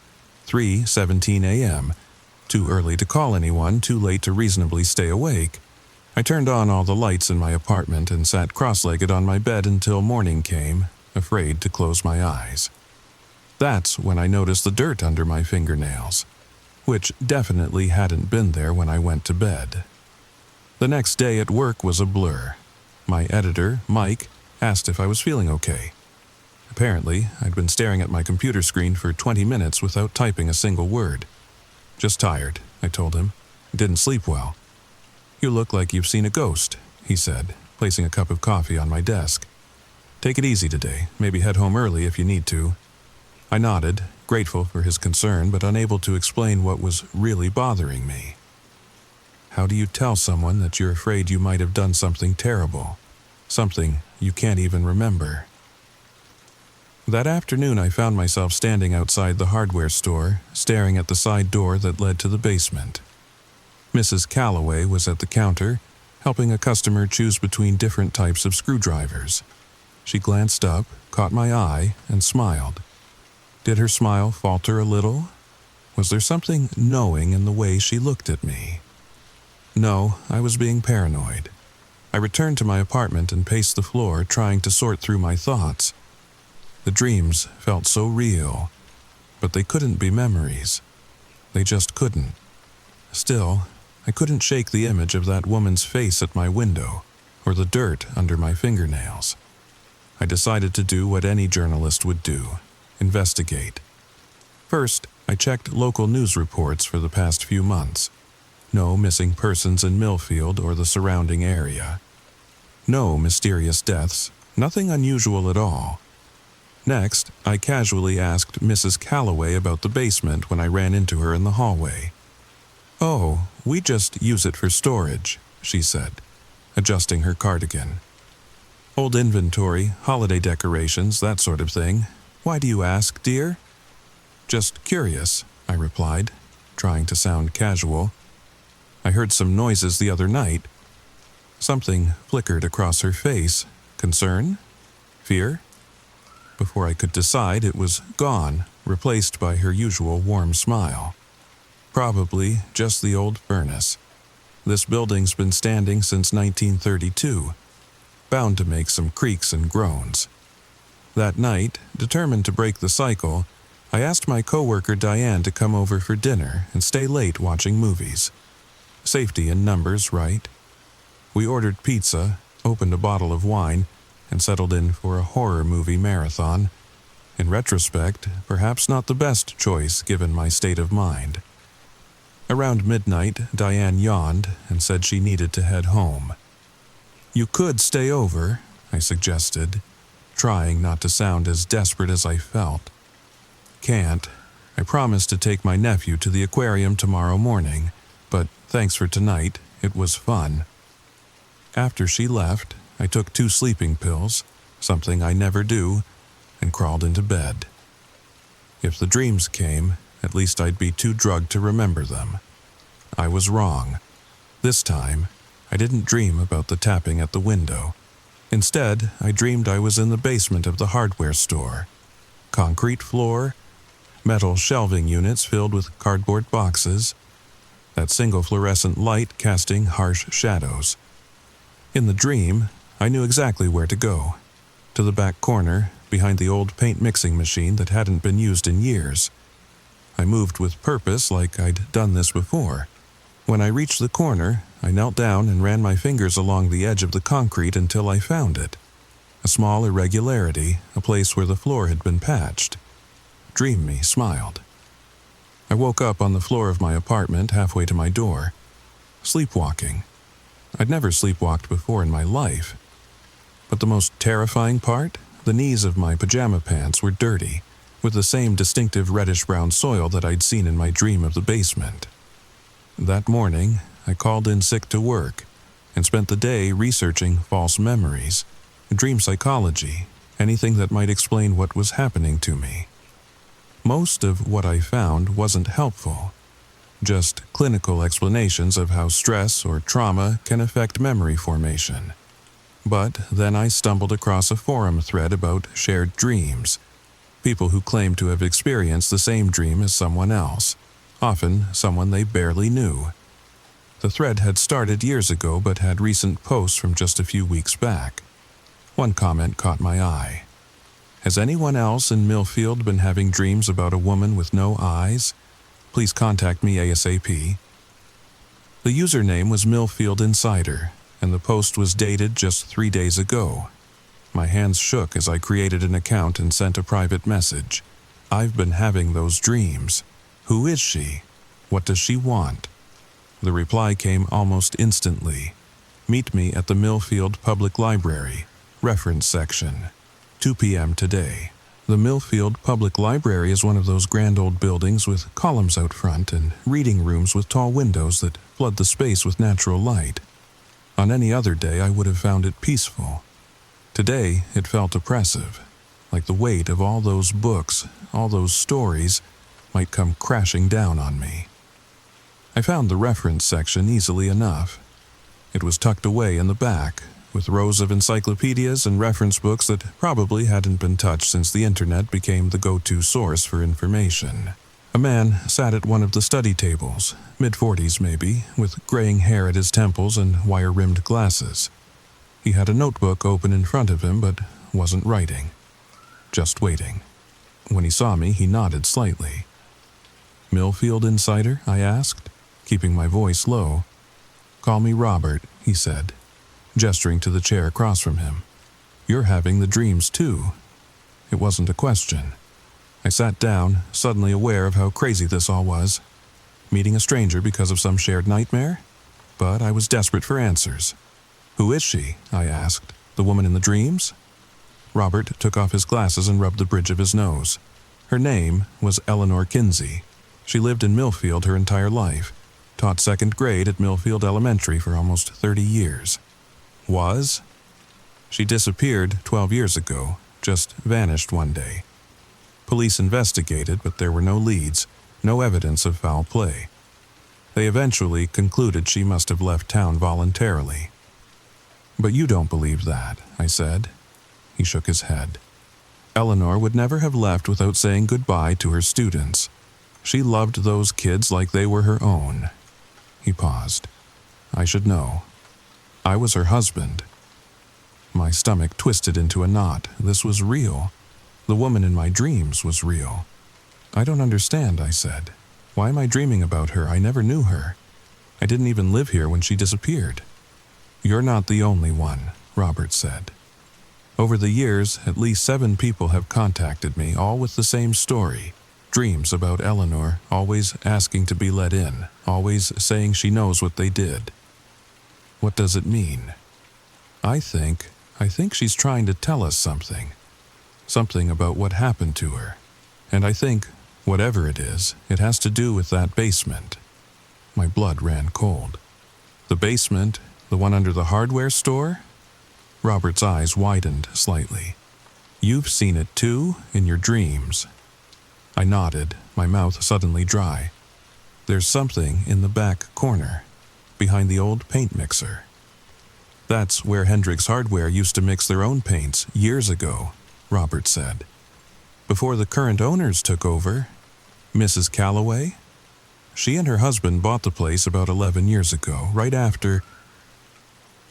3:17 a.m. Too early to call anyone, too late to reasonably stay awake. I turned on all the lights in my apartment and sat cross-legged on my bed until morning came, afraid to close my eyes. That's when I noticed the dirt under my fingernails, which definitely hadn't been there when I went to bed. The next day at work was a blur. My editor, Mike, asked if I was feeling okay. Apparently, I'd been staring at my computer screen for 20 minutes without typing a single word. "Just tired," I told him. "Didn't sleep well." "You look like you've seen a ghost," he said, placing a cup of coffee on my desk. "Take it easy today, maybe head home early if you need to." I nodded, grateful for his concern but unable to explain what was really bothering me. How do you tell someone that you're afraid you might have done something terrible? Something you can't even remember? That afternoon I found myself standing outside the hardware store, staring at the side door that led to the basement. Mrs. Calloway was at the counter, helping a customer choose between different types of screwdrivers. She glanced up, caught my eye, and smiled. Did her smile falter a little? Was there something knowing in the way she looked at me? No, I was being paranoid. I returned to my apartment and paced the floor, trying to sort through my thoughts. The dreams felt so real, but they couldn't be memories. They just couldn't. Still, I couldn't shake the image of that woman's face at my window, or the dirt under my fingernails. I decided to do what any journalist would do: investigate. First, I checked local news reports for the past few months. No missing persons in Millfield or the surrounding area. No mysterious deaths, nothing unusual at all. Next, I casually asked Mrs. Calloway about the basement when I ran into her in the hallway. "Oh, we just use it for storage," she said, adjusting her cardigan. "Old inventory, holiday decorations, that sort of thing. Why do you ask, dear?" "Just curious," I replied, trying to sound casual. "I heard some noises the other night." Something flickered across her face. Concern? Fear? Before I could decide, it was gone, replaced by her usual warm smile. "Probably just the old furnace. This building's been standing since 1932. Bound to make some creaks and groans." That night, determined to break the cycle, I asked my coworker Diane to come over for dinner and stay late watching movies. Safety in numbers, right? We ordered pizza, opened a bottle of wine, and settled in for a horror movie marathon. In retrospect, perhaps not the best choice given my state of mind. Around midnight, Diane yawned and said she needed to head home. "You could stay over," I suggested, trying not to sound as desperate as I felt. "Can't. I promised to take my nephew to the aquarium tomorrow morning, but thanks for tonight, it was fun." After she left, I took 2 sleeping pills, something I never do, and crawled into bed. If the dreams came, at least I'd be too drugged to remember them. I was wrong. This time, I didn't dream about the tapping at the window. Instead, I dreamed I was in the basement of the hardware store. Concrete floor, metal shelving units filled with cardboard boxes, that single fluorescent light casting harsh shadows. In the dream, I knew exactly where to go. To the back corner, behind the old paint mixing machine that hadn't been used in years. I moved with purpose like I'd done this before. When I reached the corner, I knelt down and ran my fingers along the edge of the concrete until I found it. A small irregularity, a place where the floor had been patched. Dream Me smiled. I woke up on the floor of my apartment halfway to my door. Sleepwalking. I'd never sleepwalked before in my life. But the most terrifying part? The knees of my pajama pants were dirty, with the same distinctive reddish-brown soil that I'd seen in my dream of the basement. That morning, I called in sick to work and spent the day researching false memories, dream psychology, anything that might explain what was happening to me. Most of what I found wasn't helpful. Just clinical explanations of how stress or trauma can affect memory formation. But then I stumbled across a forum thread about shared dreams. People who claim to have experienced the same dream as someone else, often someone they barely knew. The thread had started years ago but had recent posts from just a few weeks back. One comment caught my eye. "Has anyone else in Millfield been having dreams about a woman with no eyes? Please contact me ASAP." The username was Millfield Insider, and the post was dated just 3 days ago. My hands shook as I created an account and sent a private message. "I've been having those dreams. Who is she? What does she want?" The reply came almost instantly. "Meet me at the Millfield Public Library, reference section, 2 p.m. today." The Millfield Public Library is one of those grand old buildings with columns out front and reading rooms with tall windows that flood the space with natural light. On any other day, I would have found it peaceful. Today, it felt oppressive, like the weight of all those books, all those stories, might come crashing down on me. I found the reference section easily enough. It was tucked away in the back, with rows of encyclopedias and reference books that probably hadn't been touched since the internet became the go-to source for information. A man sat at one of the study tables, mid-40s maybe, with graying hair at his temples and wire-rimmed glasses. He had a notebook open in front of him but wasn't writing, just waiting. When he saw me, he nodded slightly. "Millfield Insider?" I asked, keeping my voice low. "Call me Robert," he said, gesturing to the chair across from him. "You're having the dreams too." It wasn't a question. I sat down, suddenly aware of how crazy this all was. Meeting a stranger because of some shared nightmare? But I was desperate for answers. "Who is she?" I asked. "The woman in the dreams?" Robert took off his glasses and rubbed the bridge of his nose. Her name was Eleanor Kinsey. She lived in Millfield her entire life, taught second grade at Millfield Elementary for almost 30 years. Was? She disappeared 12 years ago, just vanished one day. Police investigated, but there were no leads, no evidence of foul play. They eventually concluded she must have left town voluntarily. "But you don't believe that," I said. He shook his head. "Eleanor would never have left without saying goodbye to her students. She loved those kids like they were her own." He paused. "I should know. I was her husband." My stomach twisted into a knot. This was real. The woman in my dreams was real. "I don't understand," I said. "Why am I dreaming about her? I never knew her. I didn't even live here when she disappeared." "You're not the only one," Robert said. "Over the years, at least 7 people have contacted me, all with the same story. Dreams about Eleanor, always asking to be let in, always saying she knows what they did." "What does it mean?" I think she's trying to tell us something. Something about what happened to her. And I think, whatever it is, it has to do with that basement." My blood ran cold. "The basement? The one under the hardware store?" Robert's eyes widened slightly. "You've seen it too, in your dreams." I nodded, my mouth suddenly dry. "There's something in the back corner, behind the old paint mixer. That's where Hendrix Hardware used to mix their own paints years ago," Robert said. "Before the current owners took over. Mrs. Calloway? She and her husband bought the place about 11 years ago, right after—"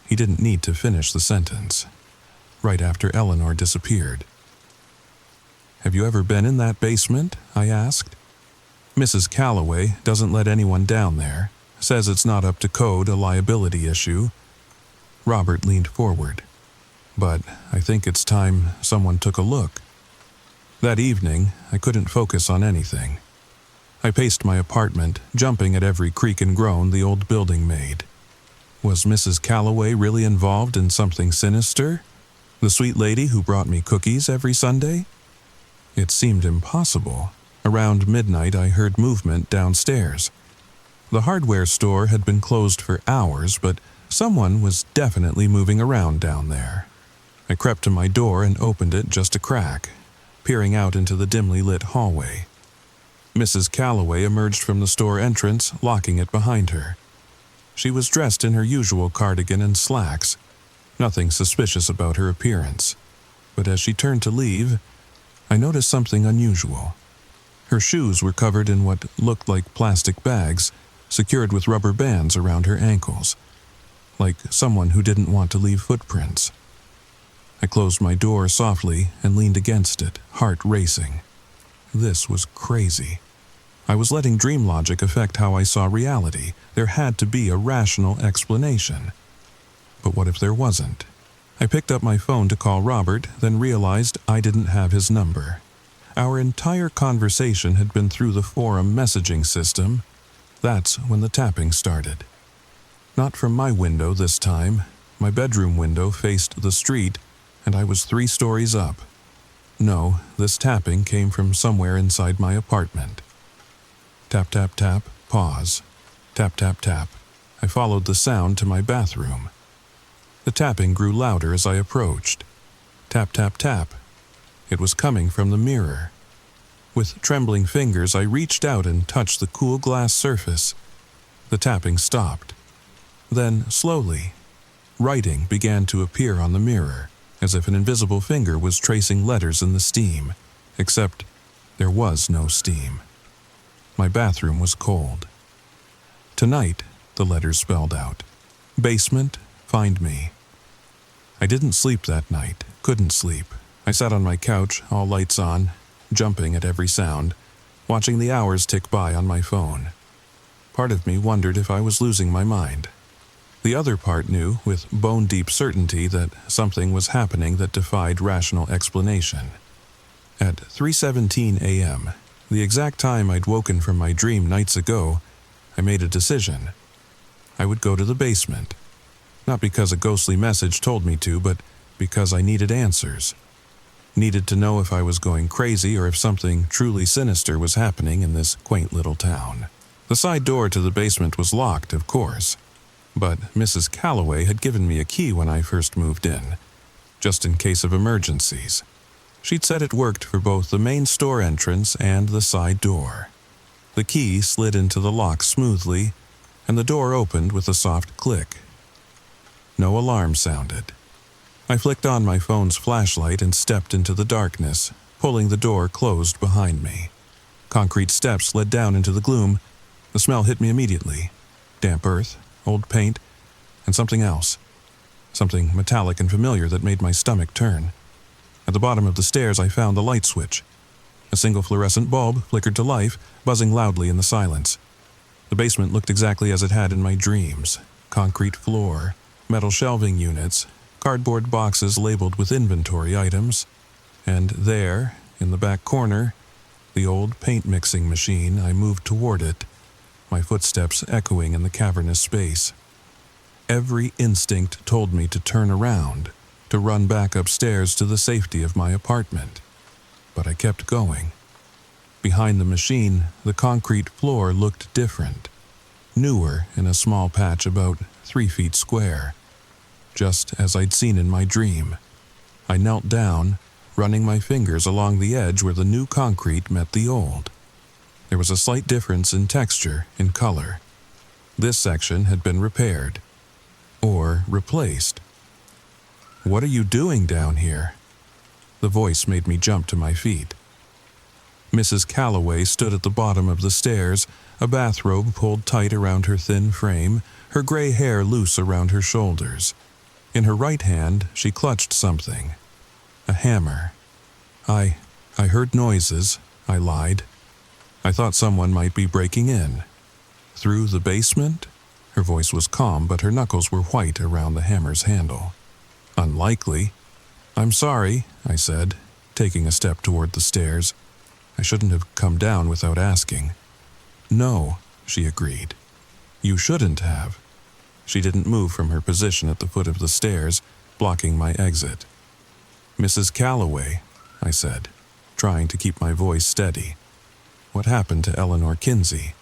He didn't need to finish the sentence. "Right after Eleanor disappeared." "Have you ever been in that basement?" I asked. "Mrs. Calloway doesn't let anyone down there, says it's not up to code, a liability issue." Robert leaned forward. "But I think it's time someone took a look." That evening, I couldn't focus on anything. I paced my apartment, jumping at every creak and groan the old building made. Was Mrs. Calloway really involved in something sinister? The sweet lady who brought me cookies every Sunday? It seemed impossible. Around midnight, I heard movement downstairs. The hardware store had been closed for hours, but someone was definitely moving around down there. I crept to my door and opened it just a crack, peering out into the dimly lit hallway. Mrs. Calloway emerged from the store entrance, locking it behind her. She was dressed in her usual cardigan and slacks. Nothing suspicious about her appearance. But as she turned to leave, I noticed something unusual. Her shoes were covered in what looked like plastic bags, secured with rubber bands around her ankles, like someone who didn't want to leave footprints. I closed my door softly and leaned against it, heart racing. This was crazy. I was letting dream logic affect how I saw reality. There had to be a rational explanation. But what if there wasn't? I picked up my phone to call Robert, then realized I didn't have his number. Our entire conversation had been through the forum messaging system. That's when the tapping started. Not from my window this time. My bedroom window faced the street, and I was 3 stories up. No, this tapping came from somewhere inside my apartment. Tap, tap, tap, pause. Tap, tap, tap. I followed the sound to my bathroom. The tapping grew louder as I approached. Tap, tap, tap. It was coming from the mirror. With trembling fingers, I reached out and touched the cool glass surface. The tapping stopped. Then, slowly, Writing began to appear on the mirror, as if an invisible finger was tracing letters in the steam, except there was no steam. My bathroom was cold. Tonight, the letters spelled out. Basement, find me. I didn't sleep that night, couldn't sleep. I sat on my couch, all lights on, jumping at every sound, watching the hours tick by on my phone. Part of me wondered if I was losing my mind. The other part knew, with bone-deep certainty, that something was happening that defied rational explanation. At 3:17 a.m., the exact time I'd woken from my dream nights ago, I made a decision. I would go to the basement. Not because a ghostly message told me to, but because I needed answers. Needed to know if I was going crazy or if something truly sinister was happening in this quaint little town. The side door to the basement was locked, of course, but Mrs. Calloway had given me a key when I first moved in, just in case of emergencies. She'd said it worked for both the main store entrance and the side door. The key slid into the lock smoothly, and the door opened with a soft click. No alarm sounded. I flicked on my phone's flashlight and stepped into the darkness, pulling the door closed behind me. Concrete steps led down into the gloom. The smell hit me immediately. Damp earth, old paint, and something else. Something metallic and familiar that made my stomach turn. At the bottom of the stairs, I found the light switch. A single fluorescent bulb flickered to life, buzzing loudly in the silence. The basement looked exactly as it had in my dreams. Concrete floor, metal shelving units, cardboard boxes labeled with inventory items, and there, in the back corner, the old paint mixing machine. I moved toward it, my footsteps echoing in the cavernous space. Every instinct told me to turn around, to run back upstairs to the safety of my apartment. But I kept going. Behind the machine, the concrete floor looked different, newer in a small patch about 3 feet square, just as I'd seen in my dream. I knelt down, running my fingers along the edge where the new concrete met the old. There was a slight difference in texture, in color. This section had been repaired, or replaced. "What are you doing down here?" The voice made me jump to my feet. Mrs. Calloway stood at the bottom of the stairs, a bathrobe pulled tight around her thin frame, her gray hair loose around her shoulders. In her right hand, she clutched something. A hammer. I heard noises, I lied. I thought someone might be breaking in. Through the basement? Her voice was calm, but her knuckles were white around the hammer's handle. Unlikely. "I'm sorry," I said, taking a step toward the stairs. I shouldn't have come down without asking. "No," she agreed. "You shouldn't have." She didn't move from her position at the foot of the stairs, blocking my exit. "Mrs. Calloway," I said, trying to keep my voice steady. "What happened to Eleanor Kinsey?"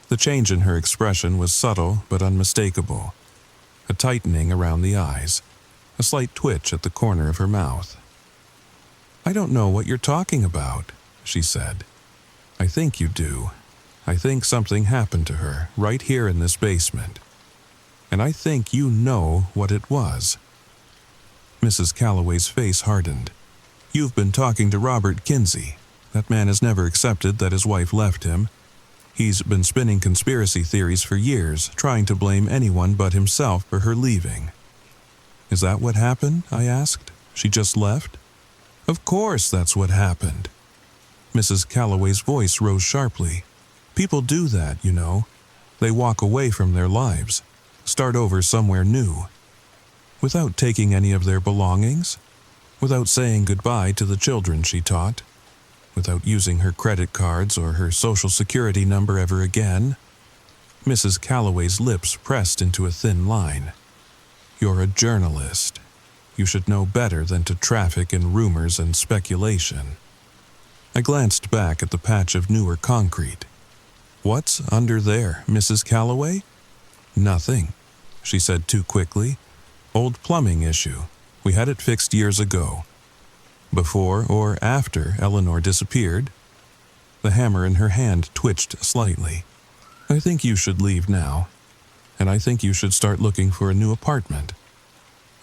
The change in her expression was subtle but unmistakable. A tightening around the eyes, a slight twitch at the corner of her mouth. "I don't know what you're talking about," she said. "I think you do. I think something happened to her right here in this basement. And I think you know what it was." Mrs. Calloway's face hardened. "You've been talking to Robert Kinsey. That man has never accepted that his wife left him. He's been spinning conspiracy theories for years, trying to blame anyone but himself for her leaving." "Is that what happened?" I asked. "She just left?" "Of course that's what happened." Mrs. Calloway's voice rose sharply. "People do that, you know. They walk away from their lives, start over somewhere new, without taking any of their belongings, without saying goodbye to the children she taught, without using her credit cards or her social security number ever again." Mrs. Calloway's lips pressed into a thin line. "You're a journalist. You should know better than to traffic in rumors and speculation." I glanced back at the patch of newer concrete. "What's under there, Mrs. Calloway?" "Nothing," she said too quickly. "Old plumbing issue. We had it fixed years ago." "Before or after Eleanor disappeared?" The hammer in her hand twitched slightly. "I think you should leave now. And I think you should start looking for a new apartment.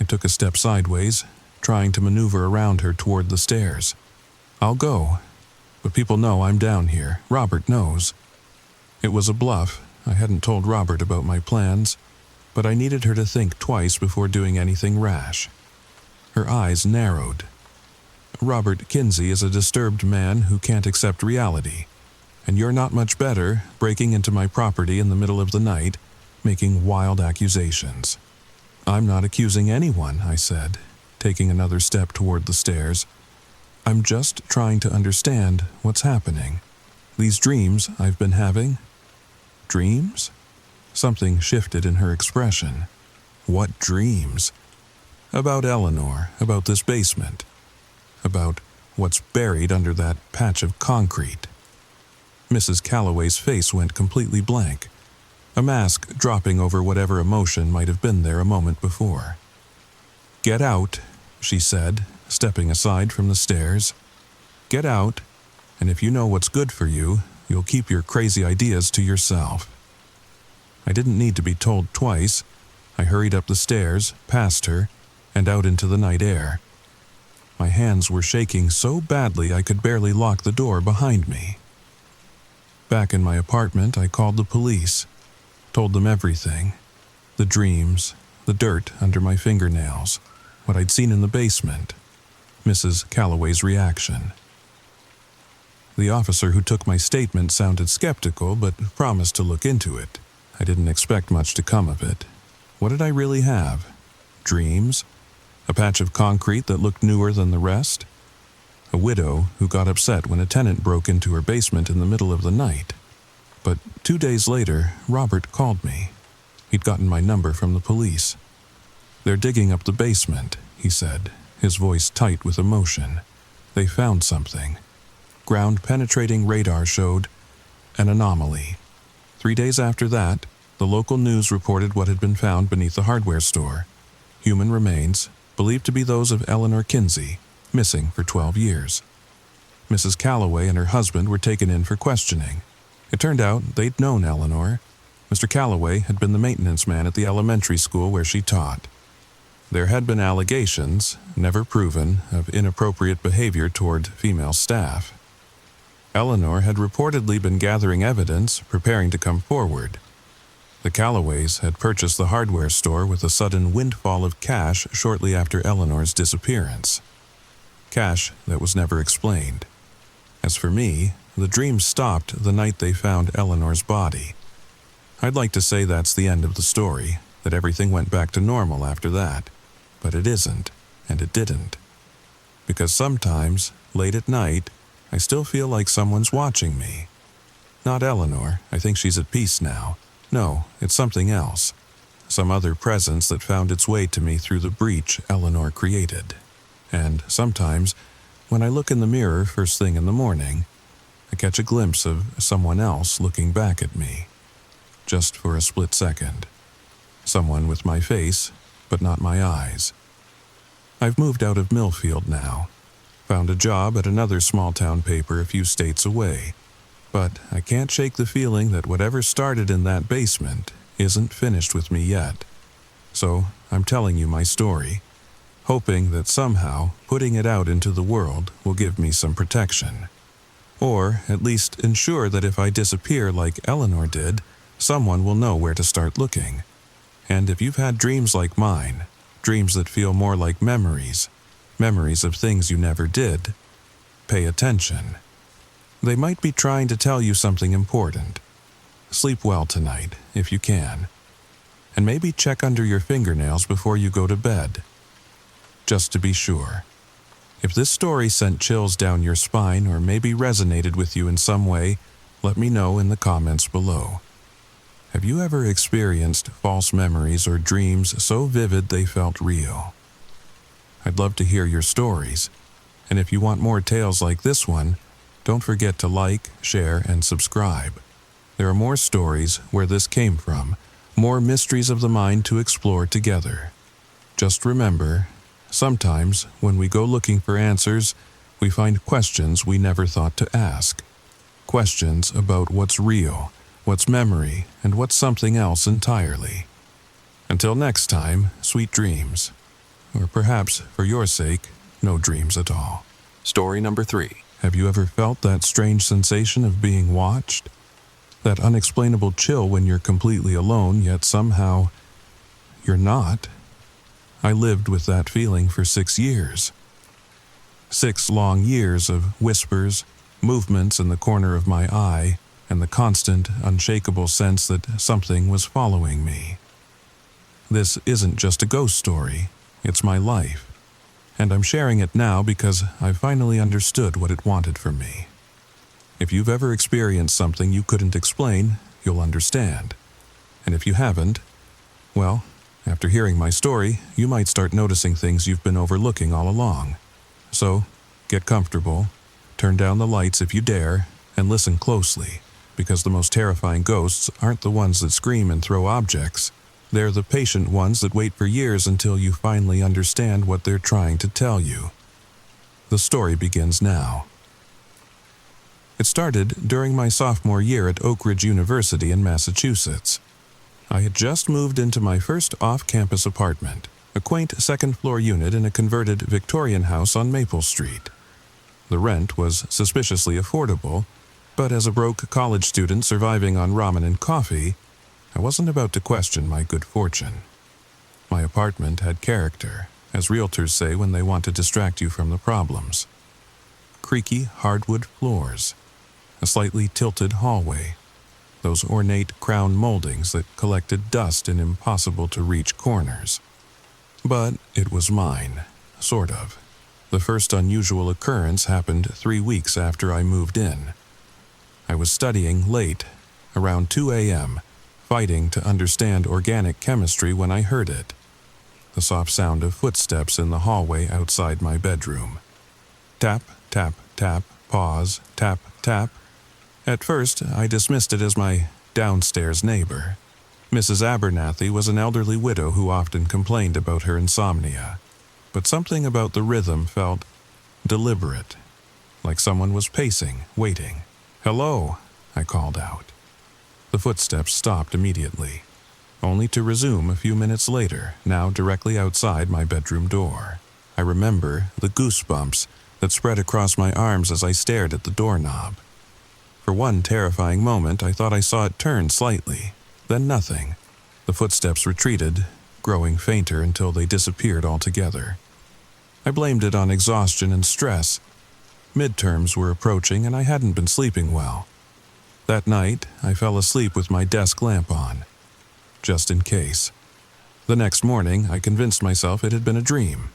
I took a step sideways, trying to maneuver around her toward the stairs. I'll go, but people know I'm down here. Robert knows. It was a bluff. I hadn't told Robert about my plans, but I needed her to think twice before doing anything rash. Her eyes narrowed. Robert Kinsey is a disturbed man who can't accept reality, and you're not much better breaking into my property in the middle of the night, making wild accusations. I'm not accusing anyone, I said, taking another step toward the stairs. I'm just trying to understand what's happening. These dreams I've been having. Dreams? Something shifted in her expression. What dreams? About Eleanor, about this basement, about what's buried under that patch of concrete. Mrs. Calloway's face went completely blank, a mask dropping over whatever emotion might have been there a moment before. "Get out," she said, stepping aside from the stairs. "Get out, and if you know what's good for you, you'll keep your crazy ideas to yourself." I didn't need to be told twice. I hurried up the stairs, past her, and out into the night air. My hands were shaking so badly I could barely lock the door behind me. Back in my apartment, I called the police, told them everything. The dreams, the dirt under my fingernails, what I'd seen in the basement, Mrs. Calloway's reaction. The officer who took my statement sounded skeptical, but promised to look into it. I didn't expect much to come of it. What did I really have? Dreams? A patch of concrete that looked newer than the rest? A widow who got upset when a tenant broke into her basement in the middle of the night. But 2 days later, Robert called me. He'd gotten my number from the police. "They're digging up the basement," he said, his voice tight with emotion. "They found something. Ground-penetrating radar showed an anomaly." 3 days after that, the local news reported what had been found beneath the hardware store. Human remains, believed to be those of Eleanor Kinsey, missing for 12 years. Mrs. Calloway and her husband were taken in for questioning. It turned out they'd known Eleanor. Mr. Calloway had been the maintenance man at the elementary school where she taught. There had been allegations, never proven, of inappropriate behavior toward female staff. Eleanor had reportedly been gathering evidence, preparing to come forward. The Calloways had purchased the hardware store with a sudden windfall of cash shortly after Eleanor's disappearance. Cash that was never explained. As for me, the dreams stopped the night they found Eleanor's body. I'd like to say that's the end of the story, that everything went back to normal after that, but it isn't, and it didn't. Because sometimes, late at night, I still feel like someone's watching me. Not Eleanor, I think she's at peace now. No, it's something else. Some other presence that found its way to me through the breach Eleanor created. And sometimes, when I look in the mirror first thing in the morning, I catch a glimpse of someone else looking back at me. Just for a split second. Someone with my face, but not my eyes. I've moved out of Millfield now. Found a job at another small-town paper a few states away. But I can't shake the feeling that whatever started in that basement isn't finished with me yet. So I'm telling you my story, hoping that somehow putting it out into the world will give me some protection. Or at least ensure that if I disappear like Eleanor did, someone will know where to start looking. And if you've had dreams like mine, dreams that feel more like memories, memories of things you never did, pay attention. They might be trying to tell you something important. Sleep well tonight, if you can. And maybe check under your fingernails before you go to bed. Just to be sure. If this story sent chills down your spine or maybe resonated with you in some way, let me know in the comments below. Have you ever experienced false memories or dreams so vivid they felt real? I'd love to hear your stories. And if you want more tales like this one, don't forget to like, share, and subscribe. There are more stories where this came from, more mysteries of the mind to explore together. Just remember, sometimes when we go looking for answers, we find questions we never thought to ask. Questions about what's real, what's memory, and what's something else entirely. Until next time, sweet dreams. or perhaps, for your sake, no dreams at all. Story number 3. Have you ever felt that strange sensation of being watched? That unexplainable chill when you're completely alone, yet somehow you're not? I lived with that feeling for 6 years. 6 long years of whispers, movements in the corner of my eye, and the constant, unshakable sense that something was following me. This isn't just a ghost story, it's my life. And I'm sharing it now because I finally understood what it wanted from me. If you've ever experienced something you couldn't explain, you'll understand. And if you haven't, well, after hearing my story, you might start noticing things you've been overlooking all along. So, get comfortable, turn down the lights if you dare, and listen closely, because the most terrifying ghosts aren't the ones that scream and throw objects. They're the patient ones that wait for years until you finally understand what they're trying to tell you. The story begins now. It started during my sophomore year at Oak Ridge University in Massachusetts. I had just moved into my first off-campus apartment, a quaint second-floor unit in a converted Victorian house on Maple Street. The rent was suspiciously affordable, but as a broke college student surviving on ramen and coffee, I wasn't about to question my good fortune. My apartment had character, as realtors say when they want to distract you from the problems. Creaky hardwood floors, a slightly tilted hallway, those ornate crown moldings that collected dust in impossible-to-reach corners. But it was mine, sort of. The first unusual occurrence happened 3 weeks after I moved in. I was studying late, around 2 a.m., fighting to understand organic chemistry when I heard it. The soft sound of footsteps in the hallway outside my bedroom. Tap, tap, tap, pause, tap, tap. At first, I dismissed it as my downstairs neighbor. Mrs. Abernathy was an elderly widow who often complained about her insomnia. But something about the rhythm felt deliberate, like someone was pacing, waiting. "Hello," I called out. The footsteps stopped immediately, only to resume a few minutes later, now directly outside my bedroom door. I remember the goosebumps that spread across my arms as I stared at the doorknob. For one terrifying moment, I thought I saw it turn slightly, then nothing. The footsteps retreated, growing fainter until they disappeared altogether. I blamed it on exhaustion and stress. Midterms were approaching and I hadn't been sleeping well. That night, I fell asleep with my desk lamp on, just in case. The next morning, I convinced myself it had been a dream.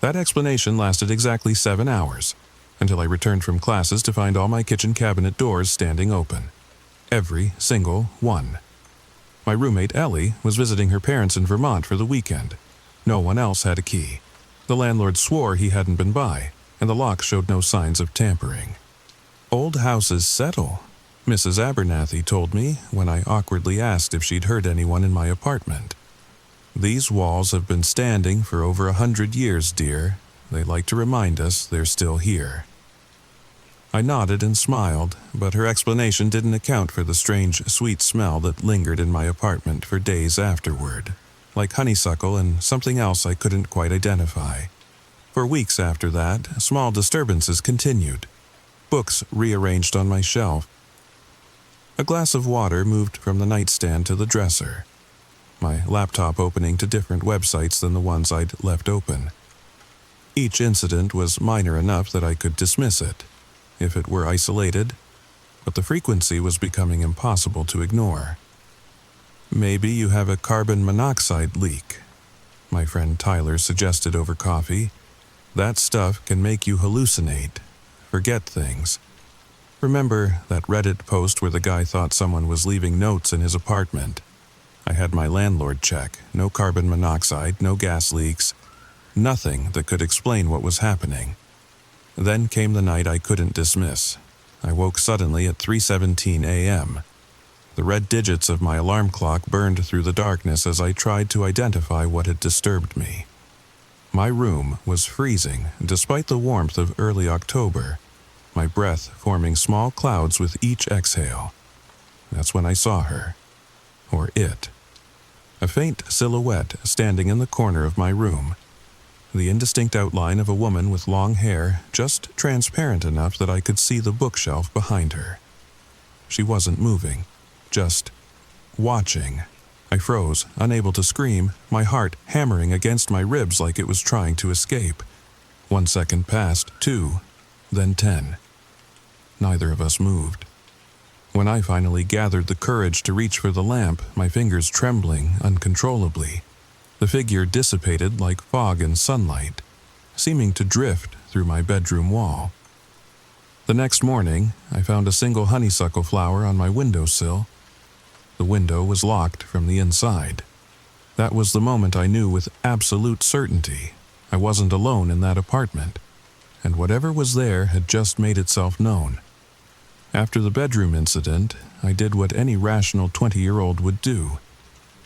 That explanation lasted exactly 7 hours, until I returned from classes to find all my kitchen cabinet doors standing open. Every single one. My roommate Ellie was visiting her parents in Vermont for the weekend. No one else had a key. The landlord swore he hadn't been by, and the lock showed no signs of tampering. Old houses settle, Mrs. Abernathy told me when I awkwardly asked if she'd heard anyone in my apartment. These walls have been standing for over 100 years, dear. They like to remind us they're still here. I nodded and smiled, but her explanation didn't account for the strange, sweet smell that lingered in my apartment for days afterward, like honeysuckle and something else I couldn't quite identify. For weeks after that, small disturbances continued. Books rearranged on my shelf. A glass of water moved from the nightstand to the dresser, my laptop opening to different websites than the ones I'd left open. Each incident was minor enough that I could dismiss it, if it were isolated, but the frequency was becoming impossible to ignore. "Maybe you have a carbon monoxide leak," my friend Tyler suggested over coffee. "That stuff can make you hallucinate, forget things." Remember that Reddit post where the guy thought someone was leaving notes in his apartment? I had my landlord check. No carbon monoxide, no gas leaks, nothing that could explain what was happening. Then came the night I couldn't dismiss. I woke suddenly at 3:17 a.m. The red digits of my alarm clock burned through the darkness as I tried to identify what had disturbed me. My room was freezing, despite the warmth of early October, my breath forming small clouds with each exhale. That's when I saw her, or it. A faint silhouette standing in the corner of my room. the indistinct outline of a woman with long hair, just transparent enough that I could see the bookshelf behind her. She wasn't moving, just watching. I froze, unable to scream, my heart hammering against my ribs like it was trying to escape. 1 second passed, 2, then 10. Neither of us moved. When I finally gathered the courage to reach for the lamp, my fingers trembling uncontrollably, the figure dissipated like fog in sunlight, seeming to drift through my bedroom wall. The next morning, I found a single honeysuckle flower on my windowsill. The window was locked from the inside. That was the moment I knew with absolute certainty I wasn't alone in that apartment, and whatever was there had just made itself known. After the bedroom incident, I did what any rational 20-year-old would do.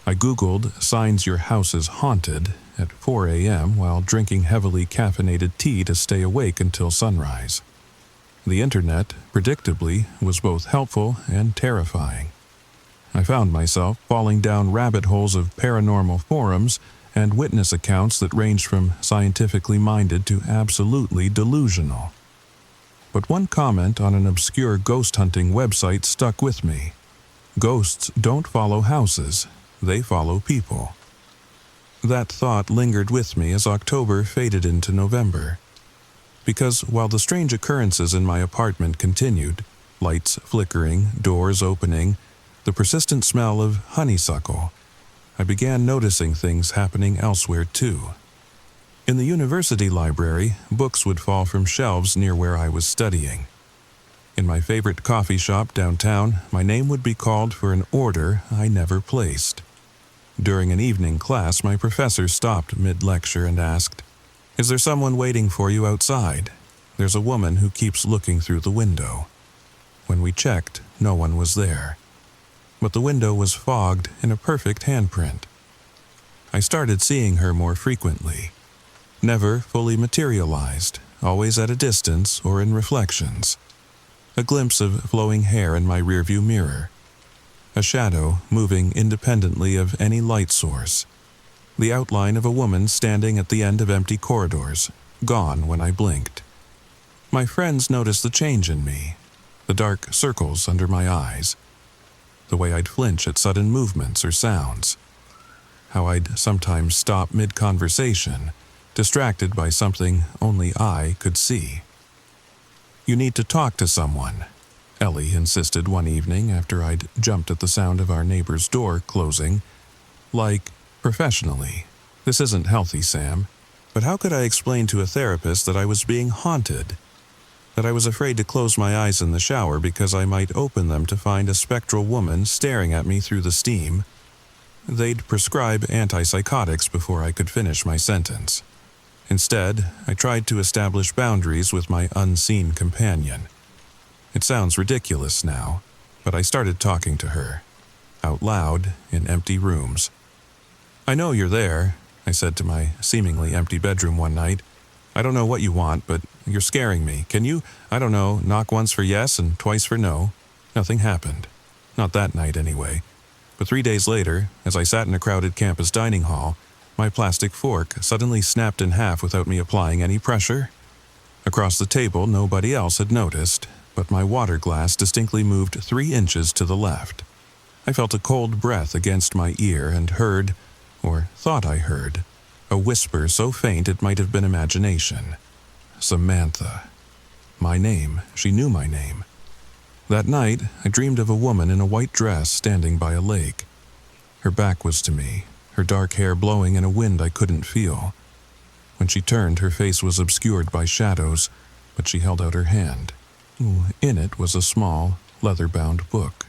I Googled signs your house is haunted at 4 a.m. while drinking heavily caffeinated tea to stay awake until sunrise. The internet, predictably, was both helpful and terrifying. I found myself falling down rabbit holes of paranormal forums and witness accounts that ranged from scientifically minded to absolutely delusional. But one comment on an obscure ghost hunting website stuck with me. Ghosts don't follow houses, they follow people. That thought lingered with me as October faded into November. Because while the strange occurrences in my apartment continued, lights flickering, doors opening, the persistent smell of honeysuckle, I began noticing things happening elsewhere too. In the university library, books would fall from shelves near where I was studying. In my favorite coffee shop downtown, my name would be called for an order I never placed. During an evening class, my professor stopped mid-lecture and asked, "Is there someone waiting for you outside? There's a woman who keeps looking through the window." When we checked, no one was there. But the window was fogged in a perfect handprint. I started seeing her more frequently. Never fully materialized, always at a distance or in reflections. A glimpse of flowing hair in my rearview mirror. A shadow moving independently of any light source. The outline of a woman standing at the end of empty corridors, gone when I blinked. My friends noticed the change in me, the dark circles under my eyes, the way I'd flinch at sudden movements or sounds, how I'd sometimes stop mid-conversation, distracted by something only I could see. "You need to talk to someone," Ellie insisted one evening after I'd jumped at the sound of our neighbor's door closing. Like, professionally. "This isn't healthy, Sam." But how could I explain to a therapist that I was being haunted? That I was afraid to close my eyes in the shower because I might open them to find a spectral woman staring at me through the steam? They'd prescribe antipsychotics before I could finish my sentence. Instead, I tried to establish boundaries with my unseen companion. It sounds ridiculous now, but I started talking to her, out loud in empty rooms. "I know you're there," I said to my seemingly empty bedroom one night. "I don't know what you want, but you're scaring me. Can you, knock once for yes and twice for no?" Nothing happened. Not that night, anyway. But 3 days later, as I sat in a crowded campus dining hall, my plastic fork suddenly snapped in half without me applying any pressure. Across the table, nobody else had noticed, but my water glass distinctly moved 3 inches to the left. I felt a cold breath against my ear and heard, or thought I heard, a whisper so faint it might have been imagination. Samantha. My name. She knew my name. That night, I dreamed of a woman in a white dress standing by a lake. Her back was to me, her dark hair blowing in a wind I couldn't feel. When she turned, her face was obscured by shadows, but she held out her hand. In it was a small, leather-bound book.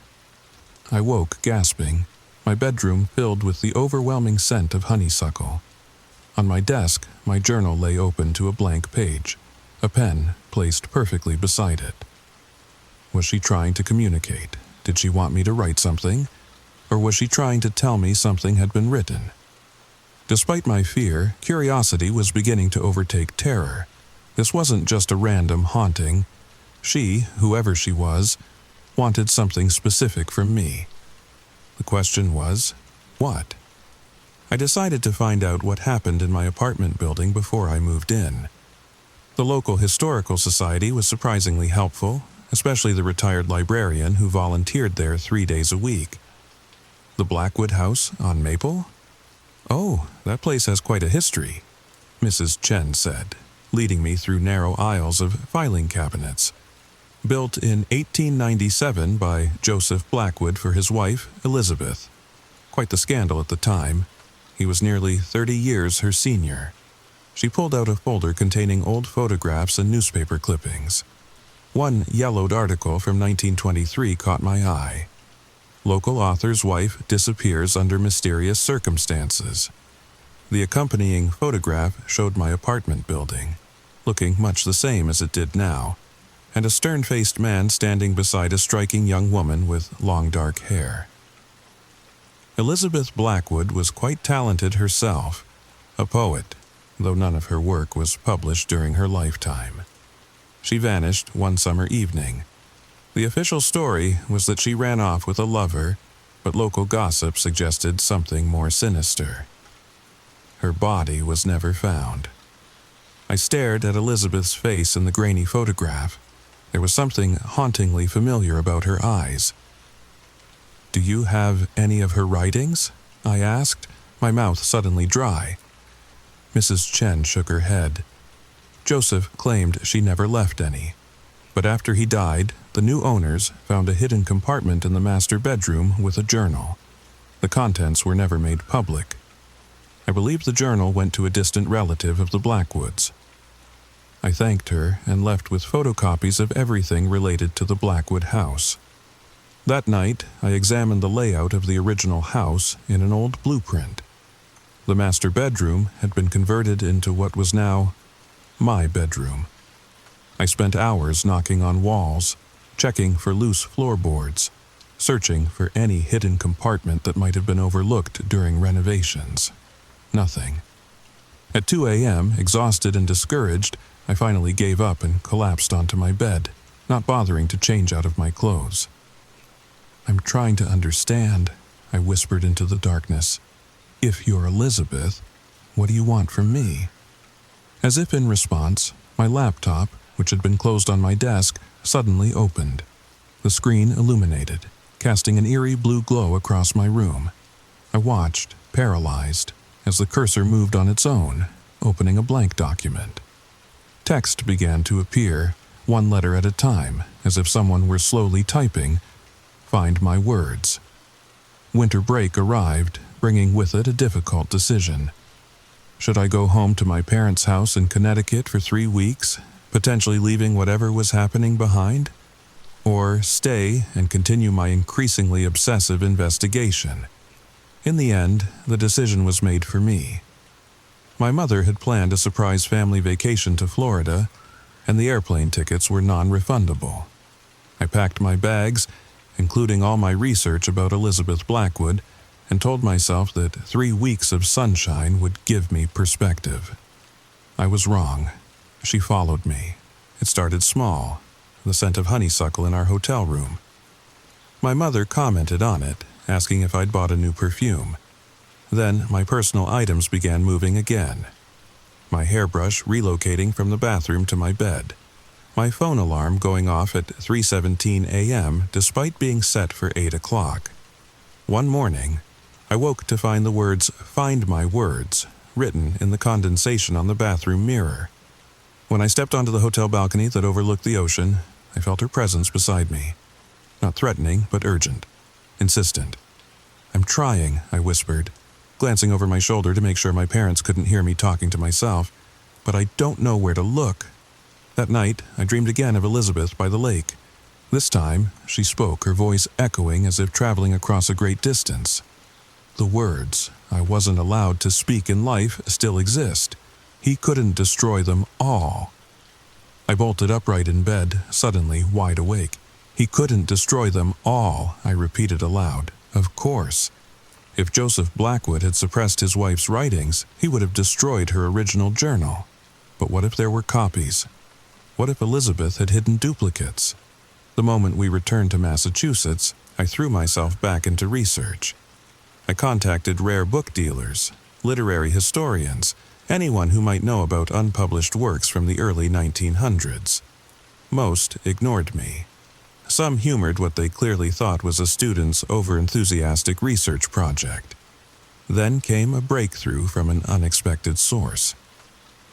I woke, gasping, my bedroom filled with the overwhelming scent of honeysuckle. On my desk, my journal lay open to a blank page, a pen placed perfectly beside it. Was she trying to communicate? Did she want me to write something? Or was she trying to tell me something had been written? Despite my fear, curiosity was beginning to overtake terror. This wasn't just a random haunting. She, whoever she was, wanted something specific from me. The question was, what? I decided to find out what happened in my apartment building before I moved in. The local historical society was surprisingly helpful, especially the retired librarian who volunteered there 3 days a week. The Blackwood House on Maple? Oh, that place has quite a history, Mrs. Chen said, leading me through narrow aisles of filing cabinets. Built in 1897 by Joseph Blackwood for his wife, Elizabeth. Quite the scandal at the time. He was nearly 30 years her senior. She pulled out a folder containing old photographs and newspaper clippings. One yellowed article from 1923 caught my eye. Local author's wife disappears under mysterious circumstances. The accompanying photograph showed my apartment building, looking much the same as it did now, and a stern-faced man standing beside a striking young woman with long dark hair. Elizabeth Blackwood was quite talented herself, a poet, though none of her work was published during her lifetime. She vanished one summer evening. The official story was that she ran off with a lover, but local gossip suggested something more sinister. Her body was never found. I stared at Elizabeth's face in the grainy photograph. There was something hauntingly familiar about her eyes. "Do you have any of her writings?" I asked, my mouth suddenly dry. Mrs. Chen shook her head. Joseph claimed she never left any, but after he died, the new owners found a hidden compartment in the master bedroom with a journal. The contents were never made public. I believe the journal went to a distant relative of the Blackwoods. I thanked her and left with photocopies of everything related to the Blackwood house. That night, I examined the layout of the original house in an old blueprint. The master bedroom had been converted into what was now my bedroom. I spent hours knocking on walls, checking for loose floorboards, searching for any hidden compartment that might have been overlooked during renovations. Nothing. At 2 a.m., exhausted and discouraged, I finally gave up and collapsed onto my bed, not bothering to change out of my clothes. "I'm trying to understand," I whispered into the darkness. "If you're Elizabeth, what do you want from me?" As if in response, my laptop, which had been closed on my desk, suddenly opened. The screen illuminated, casting an eerie blue glow across my room. I watched, paralyzed, as the cursor moved on its own, opening a blank document. Text began to appear, one letter at a time, as if someone were slowly typing, "Find my words." Winter break arrived, bringing with it a difficult decision. Should I go home to my parents' house in Connecticut for 3 weeks, potentially leaving whatever was happening behind? Or stay and continue my increasingly obsessive investigation? In the end, the decision was made for me. My mother had planned a surprise family vacation to Florida, and the airplane tickets were non-refundable. I packed my bags, including all my research about Elizabeth Blackwood, and told myself that 3 weeks of sunshine would give me perspective. I was wrong. She followed me. It started small, the scent of honeysuckle in our hotel room. My mother commented on it, asking if I'd bought a new perfume. Then my personal items began moving again. My hairbrush relocating from the bathroom to my bed. My phone alarm going off at 3:17 a.m. despite being set for 8 o'clock. One morning, I woke to find the words "Find my words" written in the condensation on the bathroom mirror. When I stepped onto the hotel balcony that overlooked the ocean, I felt her presence beside me. Not threatening, but urgent. Insistent. "I'm trying," I whispered, glancing over my shoulder to make sure my parents couldn't hear me talking to myself, "but I don't know where to look." That night, I dreamed again of Elizabeth by the lake. This time, she spoke, her voice echoing as if traveling across a great distance. The words I wasn't allowed to speak in life still exist. He couldn't destroy them all. I bolted upright in bed, suddenly wide awake. He couldn't destroy them all, I repeated aloud. Of course. If Joseph Blackwood had suppressed his wife's writings, he would have destroyed her original journal. But what if there were copies? What if Elizabeth had hidden duplicates? The moment we returned to Massachusetts, I threw myself back into research. I contacted rare book dealers, literary historians, anyone who might know about unpublished works from the early 1900s. Most ignored me. Some humored what they clearly thought was a student's over-enthusiastic research project. Then came a breakthrough from an unexpected source.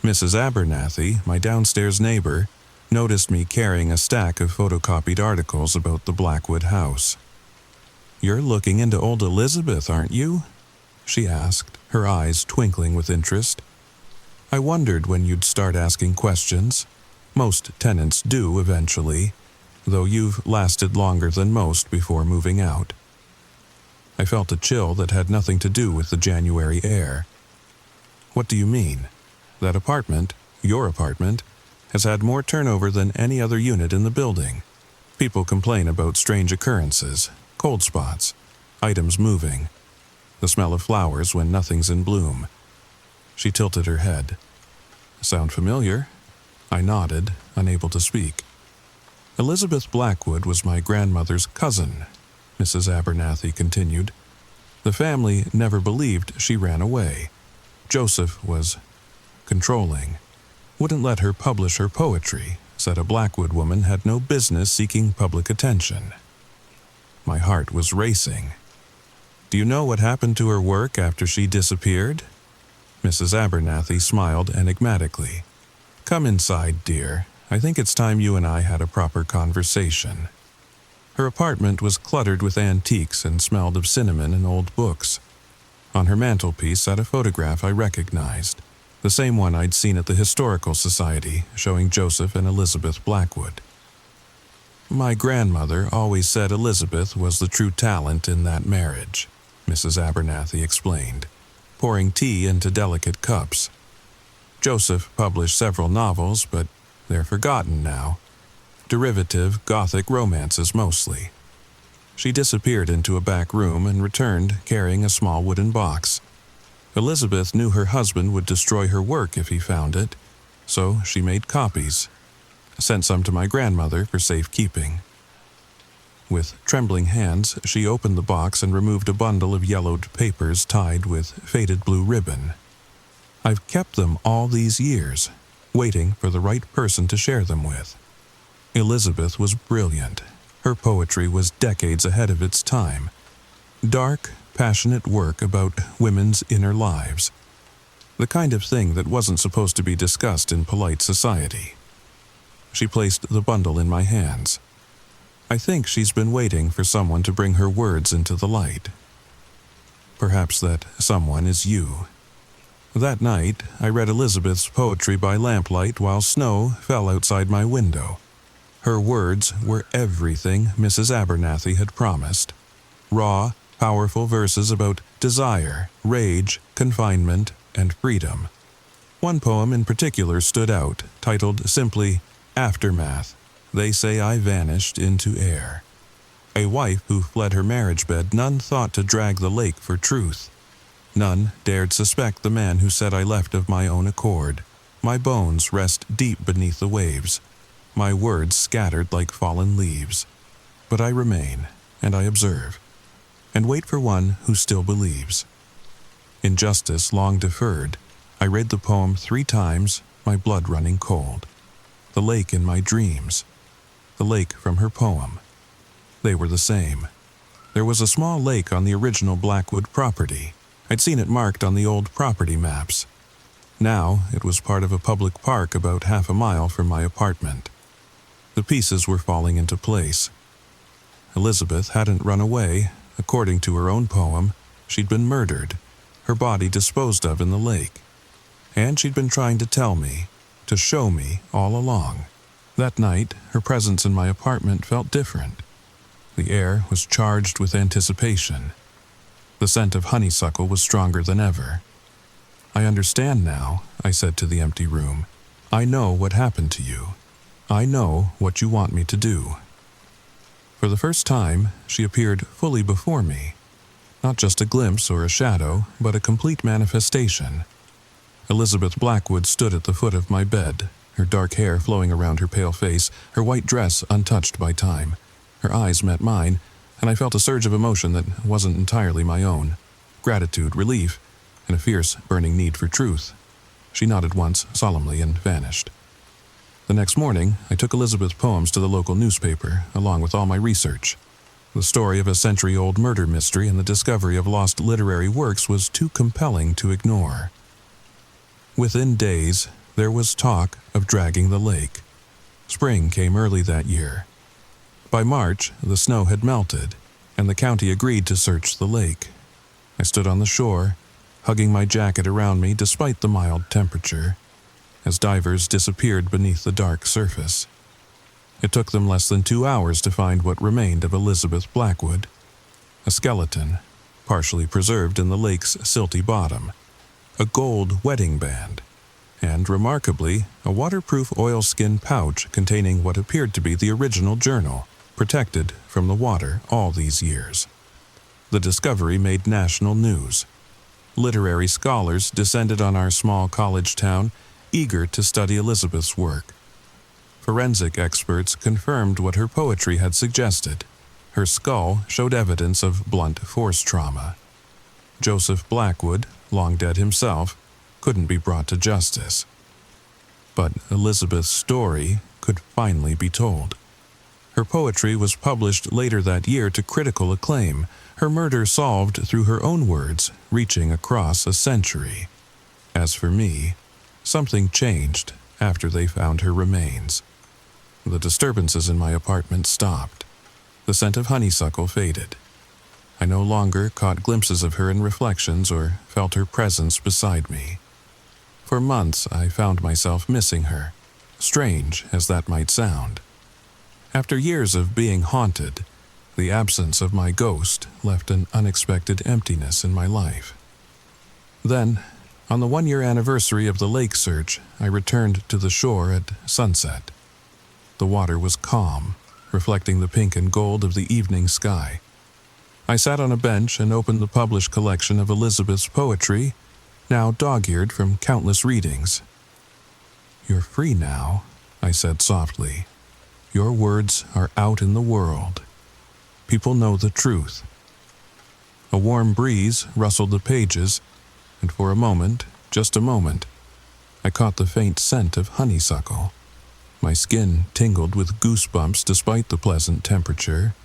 Mrs. Abernathy, my downstairs neighbor, noticed me carrying a stack of photocopied articles about the Blackwood house. "You're looking into old Elizabeth, aren't you?" she asked, her eyes twinkling with interest. "I wondered when you'd start asking questions. Most tenants do eventually, though you've lasted longer than most before moving out." I felt a chill that had nothing to do with the January air. "What do you mean? That apartment, your apartment, has had more turnover than any other unit in the building. People complain about strange occurrences, cold spots, items moving, the smell of flowers when nothing's in bloom." She tilted her head. "Sound familiar?" I nodded, unable to speak. "Elizabeth Blackwood was my grandmother's cousin," Mrs. Abernathy continued. "The family never believed she ran away. Joseph was controlling. Wouldn't let her publish her poetry, said a Blackwood woman had no business seeking public attention." My heart was racing. "Do you know what happened to her work after she disappeared?" Mrs. Abernathy smiled enigmatically. "Come inside, dear. I think it's time you and I had a proper conversation." Her apartment was cluttered with antiques and smelled of cinnamon and old books. On her mantelpiece sat a photograph I recognized, the same one I'd seen at the Historical Society, showing Joseph and Elizabeth Blackwood. "My grandmother always said Elizabeth was the true talent in that marriage," Mrs. Abernathy explained, pouring tea into delicate cups. "Joseph published several novels, but they're forgotten now. Derivative, Gothic romances mostly." She disappeared into a back room and returned carrying a small wooden box. Elizabeth knew her husband would destroy her work if he found it, so she made copies, sent some to my grandmother for safekeeping. With trembling hands, she opened the box and removed a bundle of yellowed papers tied with faded blue ribbon. "I've kept them all these years, waiting for the right person to share them with." Elizabeth was brilliant. Her poetry was decades ahead of its time. Dark, passionate work about women's inner lives. The kind of thing that wasn't supposed to be discussed in polite society. She placed the bundle in my hands. "I think she's been waiting for someone to bring her words into the light. Perhaps that someone is you." That night, I read Elizabeth's poetry by lamplight while snow fell outside my window. Her words were everything Mrs. Abernathy had promised. Raw, powerful verses about desire, rage, confinement, and freedom. One poem in particular stood out, titled simply, "Aftermath. They say I vanished into air." A wife who fled her marriage bed, none thought to drag the lake for truth. None dared suspect the man who said I left of my own accord. My bones rest deep beneath the waves. My words scattered like fallen leaves. But I remain, and I observe, and wait for one who still believes. Injustice long deferred, I read the poem 3 times, my blood running cold. The lake in my dreams. The lake from her poem. They were the same. There was a small lake on the original Blackwood property. I'd seen it marked on the old property maps. Now it was part of a public park about half a mile from my apartment. The pieces were falling into place. Elizabeth hadn't run away. According to her own poem, she'd been murdered, her body disposed of in the lake. And she'd been trying to tell me, to show me all along. That night, her presence in my apartment felt different. The air was charged with anticipation. The scent of honeysuckle was stronger than ever. "I understand now," I said to the empty room. "I know what happened to you. I know what you want me to do." For the first time, she appeared fully before me. Not just a glimpse or a shadow, but a complete manifestation. Elizabeth Blackwood stood at the foot of my bed, her dark hair flowing around her pale face, her white dress untouched by time. Her eyes met mine, and I felt a surge of emotion that wasn't entirely my own. gratitude, relief, and a fierce, burning need for truth. She nodded once, solemnly, and vanished. The next morning, I took Elizabeth's poems to the local newspaper, along with all my research. The story of a century-old murder mystery and the discovery of lost literary works was too compelling to ignore. Within days, there was talk of dragging the lake. Spring came early that year. By March, the snow had melted, and the county agreed to search the lake. I stood on the shore, hugging my jacket around me despite the mild temperature, as divers disappeared beneath the dark surface. It took them less than 2 hours to find what remained of Elizabeth Blackwood, a skeleton, partially preserved in the lake's silty bottom, a gold wedding band, and, remarkably, a waterproof oilskin pouch containing what appeared to be the original journal, protected from the water all these years. The discovery made national news. Literary scholars descended on our small college town, eager to study Elizabeth's work. Forensic experts confirmed what her poetry had suggested. Her skull showed evidence of blunt force trauma. Joseph Blackwood, long dead himself, couldn't be brought to justice. But Elizabeth's story could finally be told. Her poetry was published later that year to critical acclaim, her murder solved through her own words, reaching across a century. As for me, something changed after they found her remains. The disturbances in my apartment stopped. The scent of honeysuckle faded. I no longer caught glimpses of her in reflections or felt her presence beside me. For months I found myself missing her, strange as that might sound. After years of being haunted, the absence of my ghost left an unexpected emptiness in my life. Then, on the 1-year anniversary of the lake search, I returned to the shore at sunset. The water was calm, reflecting the pink and gold of the evening sky. I sat on a bench and opened the published collection of Elizabeth's poetry, now dog-eared from countless readings. "You're free now," I said softly. "Your words are out in the world. People know the truth." A warm breeze rustled the pages, and for a moment, just a moment, I caught the faint scent of honeysuckle. My skin tingled with goosebumps despite the pleasant temperature.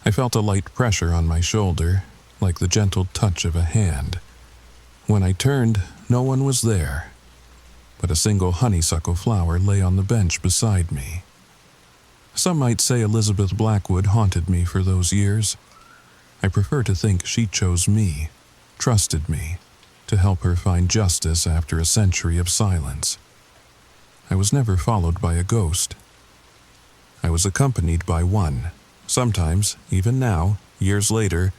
I felt a light pressure on my shoulder, like the gentle touch of a hand. When I turned, no one was there, but a single honeysuckle flower lay on the bench beside me. Some might say Elizabeth Blackwood haunted me for those years. I prefer to think she chose me, trusted me, to help her find justice after a century of silence. I was never followed by a ghost. I was accompanied by one. Sometimes, even now, years later,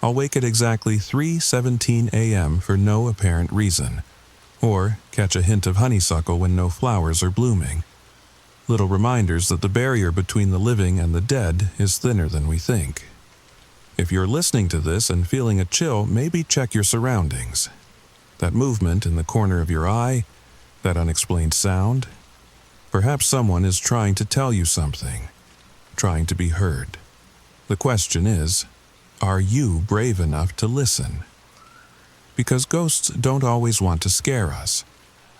I'll wake at exactly 3:17 a.m. for no apparent reason, or catch a hint of honeysuckle when no flowers are blooming. Little reminders that the barrier between the living and the dead is thinner than we think. If you're listening to this and feeling a chill, maybe check your surroundings. That movement in the corner of your eye, that unexplained sound. Perhaps someone is trying to tell you something, trying to be heard. The question is, are you brave enough to listen? Because ghosts don't always want to scare us.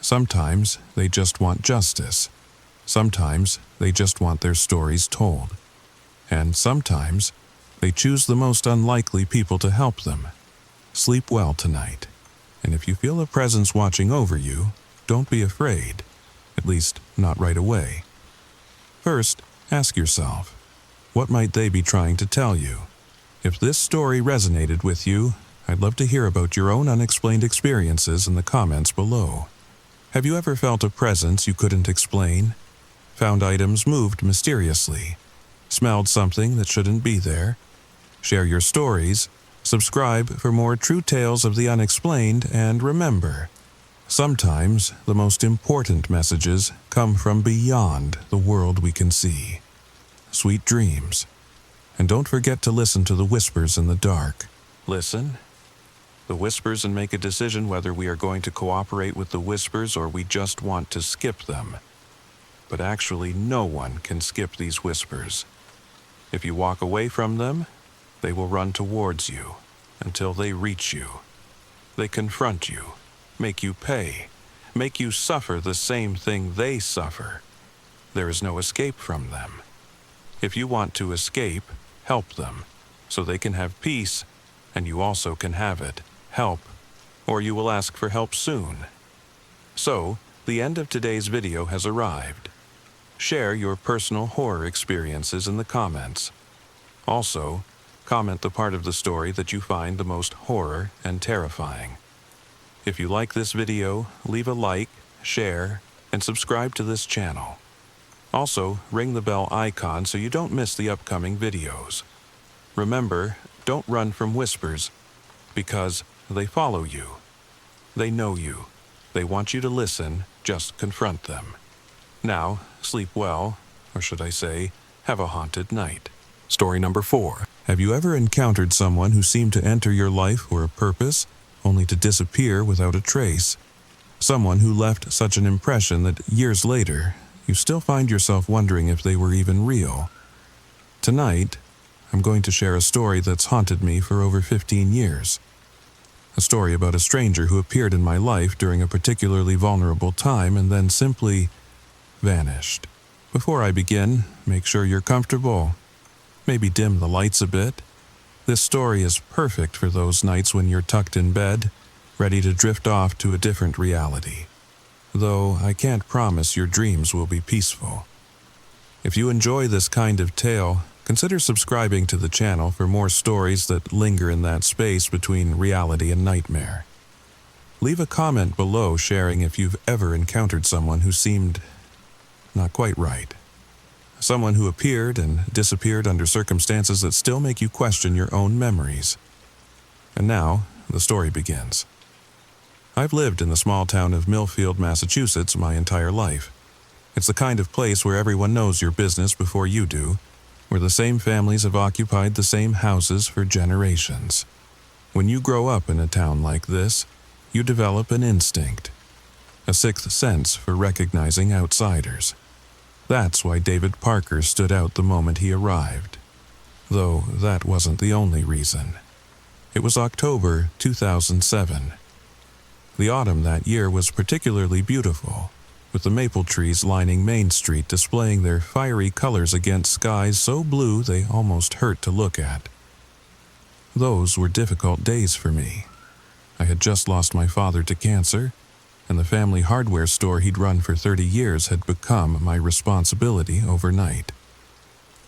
Sometimes they just want justice. Sometimes they just want their stories told. And sometimes they choose the most unlikely people to help them. Sleep well tonight. And if you feel a presence watching over you, don't be afraid. At least, not right away. First, ask yourself, what might they be trying to tell you? If this story resonated with you, I'd love to hear about your own unexplained experiences in the comments below. Have you ever felt a presence you couldn't explain? Found items moved mysteriously? Smelled something that shouldn't be there? Share your stories, subscribe for more true tales of the unexplained, and remember, sometimes the most important messages come from beyond the world we can see. Sweet dreams. And don't forget to listen to the whispers in the dark. Listen. The whispers, and make a decision whether we are going to cooperate with the whispers or we just want to skip them. But actually, no one can skip these whispers. If you walk away from them, they will run towards you. until they reach you. They confront you, make you pay, make you suffer the same thing they suffer. There is no escape from them. If you want to escape, help them, so they can have peace, and you also can have it, help, or you will ask for help soon. So, the end of today's video has arrived. Share your personal horror experiences in the comments. Also, comment the part of the story that you find the most horror and terrifying. If you like this video, leave a like, share, and subscribe to this channel. Also, ring the bell icon so you don't miss the upcoming videos. Remember, don't run from whispers, because they follow you. They know you. They want you to listen, just confront them. Now, sleep well, or should I say, have a haunted night. Story number 4. Have you ever encountered someone who seemed to enter your life for a purpose, only to disappear without a trace? Someone who left such an impression that years later, you still find yourself wondering if they were even real. Tonight, I'm going to share a story that's haunted me for over 15 years. A story about a stranger who appeared in my life during a particularly vulnerable time and then simply vanished. Before I begin, make sure you're comfortable. Maybe dim the lights a bit. This story is perfect for those nights when you're tucked in bed, ready to drift off to a different reality. Though I can't promise your dreams will be peaceful. If you enjoy this kind of tale, consider subscribing to the channel for more stories that linger in that space between reality and nightmare. Leave a comment below sharing if you've ever encountered someone who seemed not quite right. Someone who appeared and disappeared under circumstances that still make you question your own memories. And now, the story begins. I've lived in the small town of Millfield, Massachusetts my entire life. It's the kind of place where everyone knows your business before you do, where the same families have occupied the same houses for generations. When you grow up in a town like this, you develop an instinct, a sixth sense for recognizing outsiders. That's why David Parker stood out the moment he arrived. Though that wasn't the only reason. It was October 2007. The autumn that year was particularly beautiful, with the maple trees lining Main Street displaying their fiery colors against skies so blue they almost hurt to look at. Those were difficult days for me. I had just lost my father to cancer, and the family hardware store he'd run for 30 years had become my responsibility overnight.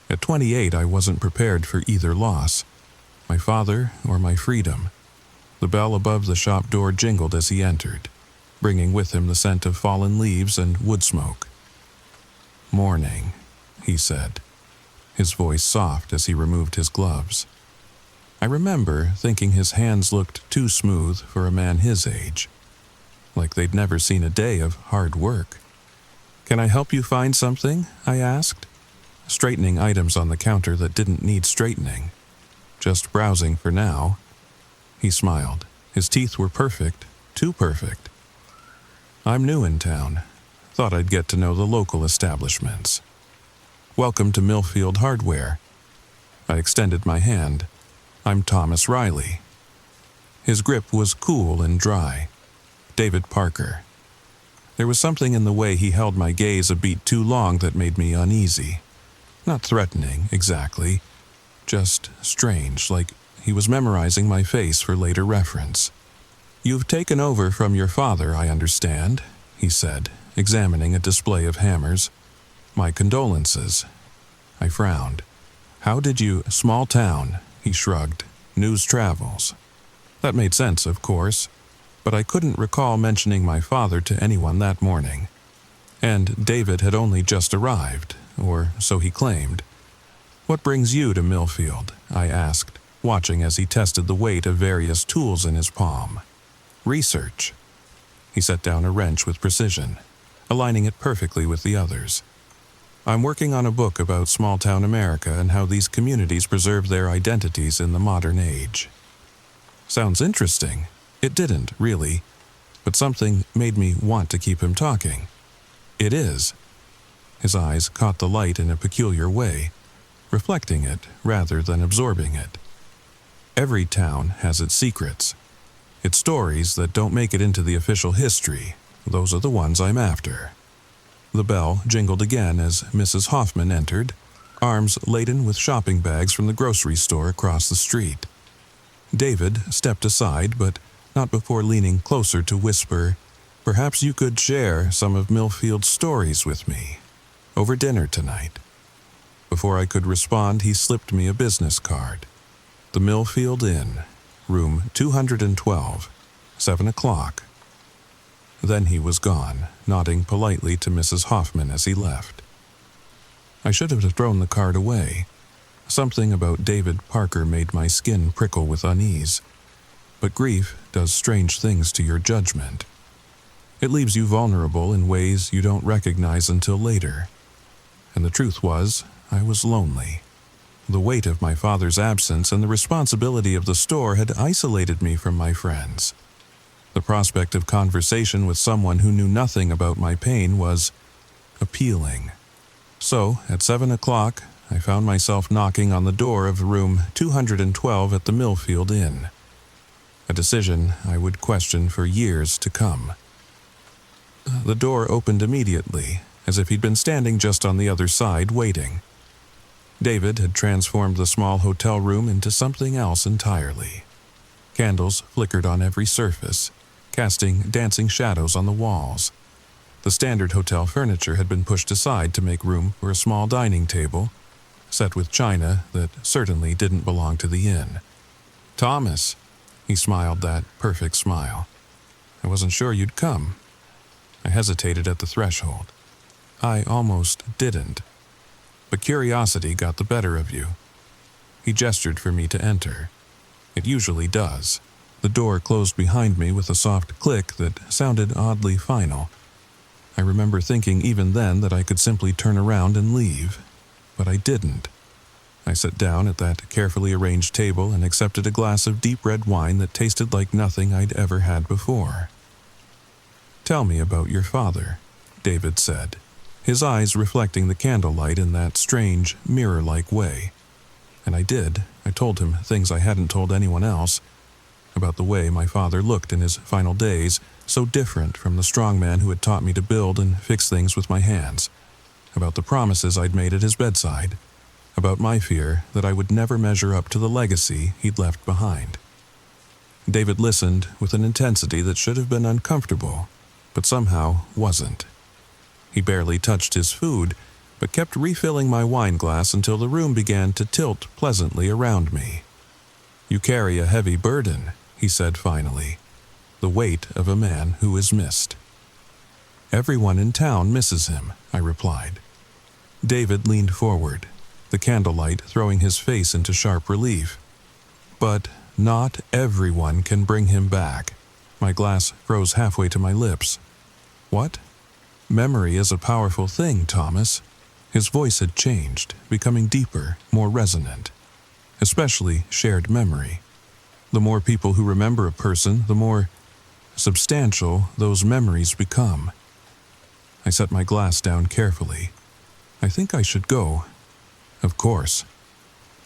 At 28, I wasn't prepared for either loss, my father or my freedom. The bell above the shop door jingled as he entered, bringing with him the scent of fallen leaves and wood smoke. "Morning," he said, his voice soft as he removed his gloves. I remember thinking his hands looked too smooth for a man his age, like they'd never seen a day of hard work. "Can I help you find something?" I asked, straightening items on the counter that didn't need straightening. "Just browsing for now." He smiled. His teeth were perfect, too perfect. "I'm new in town. Thought I'd get to know the local establishments." "Welcome to Millfield Hardware." I extended my hand. "I'm Thomas Riley." His grip was cool and dry. David Parker. There was something in the way he held my gaze a beat too long that made me uneasy. Not threatening, exactly. Just strange, like he was memorizing my face for later reference. "You've taken over from your father, I understand," he said, examining a display of hammers. "My condolences." I frowned. "How did you—" "Small town," he shrugged. "News travels." That made sense, of course, but I couldn't recall mentioning my father to anyone that morning. And David had only just arrived, or so he claimed. "What brings you to Millfield?" I asked, watching as he tested the weight of various tools in his palm. "Research." He set down a wrench with precision, aligning it perfectly with the others. "I'm working on a book about small-town America and how these communities preserve their identities in the modern age." Sounds interesting. It didn't, really, but something made me want to keep him talking. "It is." His eyes caught the light in a peculiar way, reflecting it rather than absorbing it. Every town has its secrets. Its stories that don't make it into the official history. Those are the ones I'm after. The bell jingled again as Mrs. Hoffman entered, arms laden with shopping bags from the grocery store across the street. David stepped aside, but not before leaning closer to whisper, "Perhaps you could share some of Millfield's stories with me over dinner tonight." Before I could respond, he slipped me a business card. The Millfield Inn, room 212, 7 o'clock. Then he was gone, nodding politely to Mrs. Hoffman as he left. I should have thrown the card away. Something about David Parker made my skin prickle with unease. But grief does strange things to your judgment. It leaves you vulnerable in ways you don't recognize until later. And the truth was, I was lonely. The weight of my father's absence and the responsibility of the store had isolated me from my friends. The prospect of conversation with someone who knew nothing about my pain was appealing. So, at 7 o'clock, I found myself knocking on the door of room 212 at the Millfield Inn. A decision I would question for years to come. The door opened immediately, as if he'd been standing just on the other side waiting. David had transformed the small hotel room into something else entirely. Candles flickered on every surface, casting dancing shadows on the walls. The standard hotel furniture had been pushed aside to make room for a small dining table, set with china that certainly didn't belong to the inn. "Thomas," he smiled that perfect smile. "I wasn't sure you'd come." I hesitated at the threshold. I almost didn't. But curiosity got the better of you. He gestured for me to enter. It usually does. The door closed behind me with a soft click that sounded oddly final. I remember thinking even then that I could simply turn around and leave, but I didn't. I sat down at that carefully arranged table and accepted a glass of deep red wine that tasted like nothing I'd ever had before. "Tell me about your father," David said, his eyes reflecting the candlelight in that strange, mirror-like way. And I did. I told him things I hadn't told anyone else, about the way my father looked in his final days, so different from the strong man who had taught me to build and fix things with my hands, about the promises I'd made at his bedside, about my fear that I would never measure up to the legacy he'd left behind. David listened with an intensity that should have been uncomfortable, but somehow wasn't. He barely touched his food, but kept refilling my wine glass until the room began to tilt pleasantly around me. "You carry a heavy burden," he said finally, "the weight of a man who is missed." "Everyone in town misses him," I replied. David leaned forward, the candlelight throwing his face into sharp relief. "But not everyone can bring him back." My glass froze halfway to my lips. "What?" "Memory is a powerful thing, Thomas." His voice had changed, becoming deeper, more resonant. Especially shared memory. The more people who remember a person, the more substantial those memories become. I set my glass down carefully. "I think I should go." "Of course."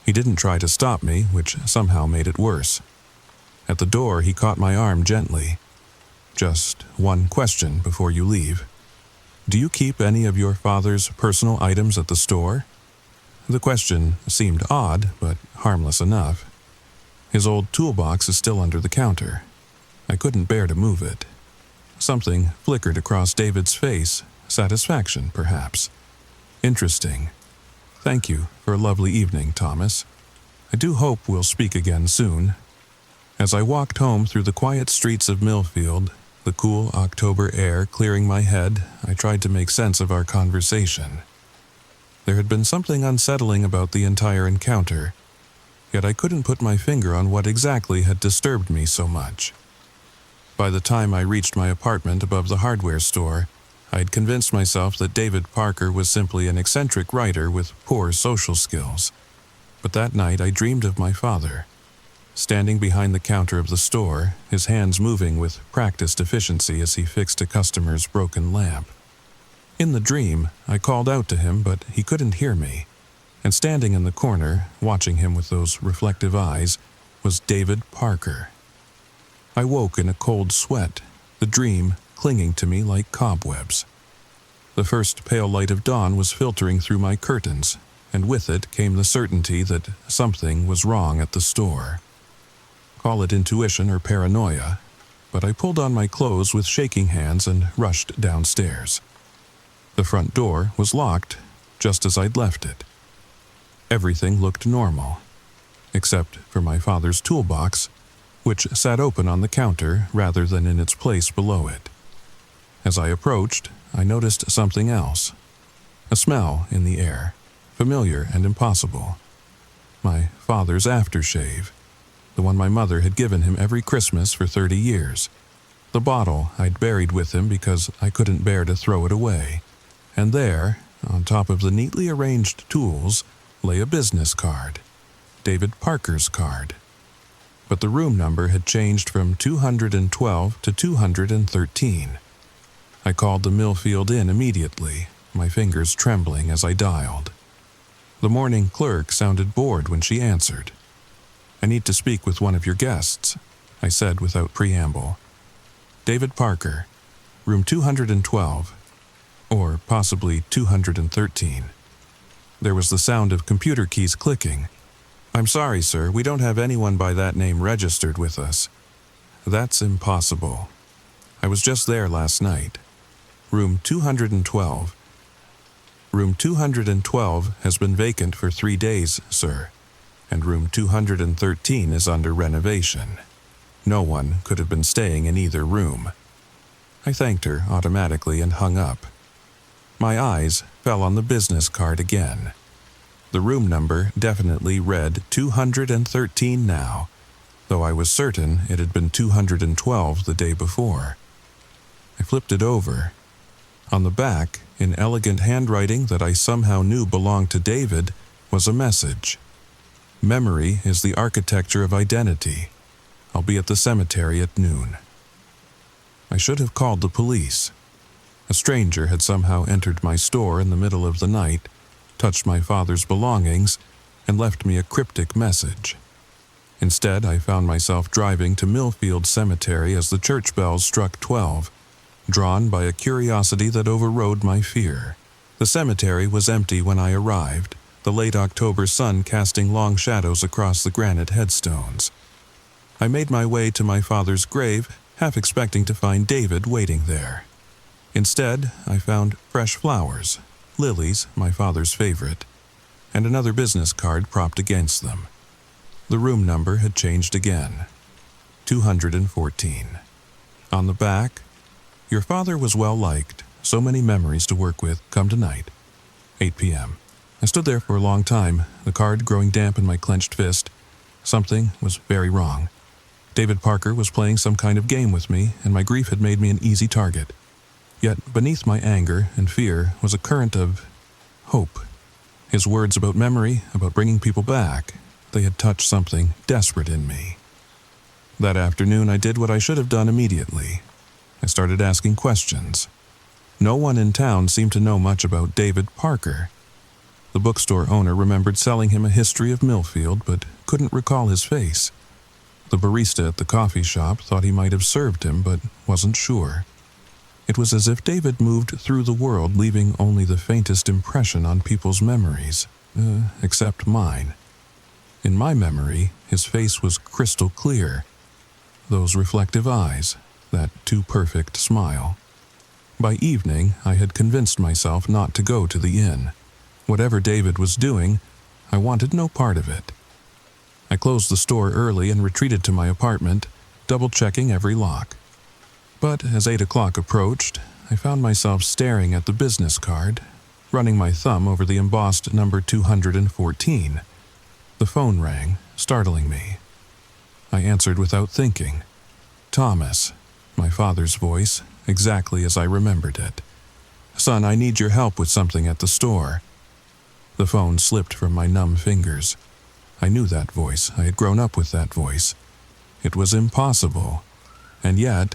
He didn't try to stop me, which somehow made it worse. At the door, he caught my arm gently. "Just one question before you leave. Do you keep any of your father's personal items at the store?" The question seemed odd, but harmless enough. His old toolbox is still under the counter. I couldn't bear to move it. Something flickered across David's face, satisfaction, perhaps. "Interesting. Thank you for a lovely evening, Thomas. I do hope we'll speak again soon." As I walked home through the quiet streets of Millfield, the cool October air clearing my head, I tried to make sense of our conversation. There had been something unsettling about the entire encounter, yet I couldn't put my finger on what exactly had disturbed me so much. By the time I reached my apartment above the hardware store, I had convinced myself that David Parker was simply an eccentric writer with poor social skills. But that night I dreamed of my father, standing behind the counter of the store, his hands moving with practiced efficiency as he fixed a customer's broken lamp. In the dream, I called out to him, but he couldn't hear me, and standing in the corner, watching him with those reflective eyes, was David Parker. I woke in a cold sweat, the dream clinging to me like cobwebs. The first pale light of dawn was filtering through my curtains, and with it came the certainty that something was wrong at the store. Call it intuition or paranoia, but I pulled on my clothes with shaking hands and rushed downstairs. The front door was locked, just as I'd left it. Everything looked normal, except for my father's toolbox, which sat open on the counter rather than in its place below it. As I approached, I noticed something else. A smell in the air, familiar and impossible. My father's aftershave, the one my mother had given him every Christmas for 30 years. The bottle I'd buried with him because I couldn't bear to throw it away. And there, on top of the neatly arranged tools, lay a business card. David Parker's card. But the room number had changed from 212 to 213. I called the Millfield Inn immediately, my fingers trembling as I dialed. The morning clerk sounded bored when she answered. "I need to speak with one of your guests," I said without preamble. "David Parker, room 212, or possibly 213. There was the sound of computer keys clicking. "I'm sorry, sir, we don't have anyone by that name registered with us." "That's impossible. I was just there last night. Room 212. Room 212 has been vacant for 3 days, sir, and room 213 is under renovation. No one could have been staying in either room." I thanked her automatically and hung up. My eyes fell on the business card again. The room number definitely read 213 now, though I was certain it had been 212 the day before. I flipped it over. On the back, in elegant handwriting that I somehow knew belonged to David, was a message. "Memory is the architecture of identity. I'll be at the cemetery at noon." I should have called the police. A stranger had somehow entered my store in the middle of the night, touched my father's belongings, and left me a cryptic message. Instead, I found myself driving to Millfield Cemetery as the church bells struck 12, drawn by a curiosity that overrode my fear. The cemetery was empty when I arrived, the late October sun casting long shadows across the granite headstones. I made my way to my father's grave, half expecting to find David waiting there. Instead, I found fresh flowers, lilies, my father's favorite, and another business card propped against them. The room number had changed again. 214. On the back, "Your father was well liked, so many memories to work with, come tonight, 8 p.m. I stood there for a long time, the card growing damp in my clenched fist. Something was very wrong. David Parker was playing some kind of game with me, and my grief had made me an easy target. Yet beneath my anger and fear was a current of hope. His words about memory, about bringing people back, they had touched something desperate in me. That afternoon I did what I should have done immediately. I started asking questions. No one in town seemed to know much about David Parker. The bookstore owner remembered selling him a history of Millfield, but couldn't recall his face. The barista at the coffee shop thought he might have served him, but wasn't sure. It was as if David moved through the world, leaving only the faintest impression on people's memories, except mine. In my memory, his face was crystal clear. Those reflective eyes, that too-perfect smile. By evening, I had convinced myself not to go to the inn. Whatever David was doing, I wanted no part of it. I closed the store early and retreated to my apartment, double-checking every lock. But as 8 o'clock approached, I found myself staring at the business card, running my thumb over the embossed number 214. The phone rang, startling me. I answered without thinking. Thomas, my father's voice, exactly as I remembered it. "Son, I need your help with something at the store." The phone slipped from my numb fingers. I knew that voice. I had grown up with that voice. It was impossible. And yet,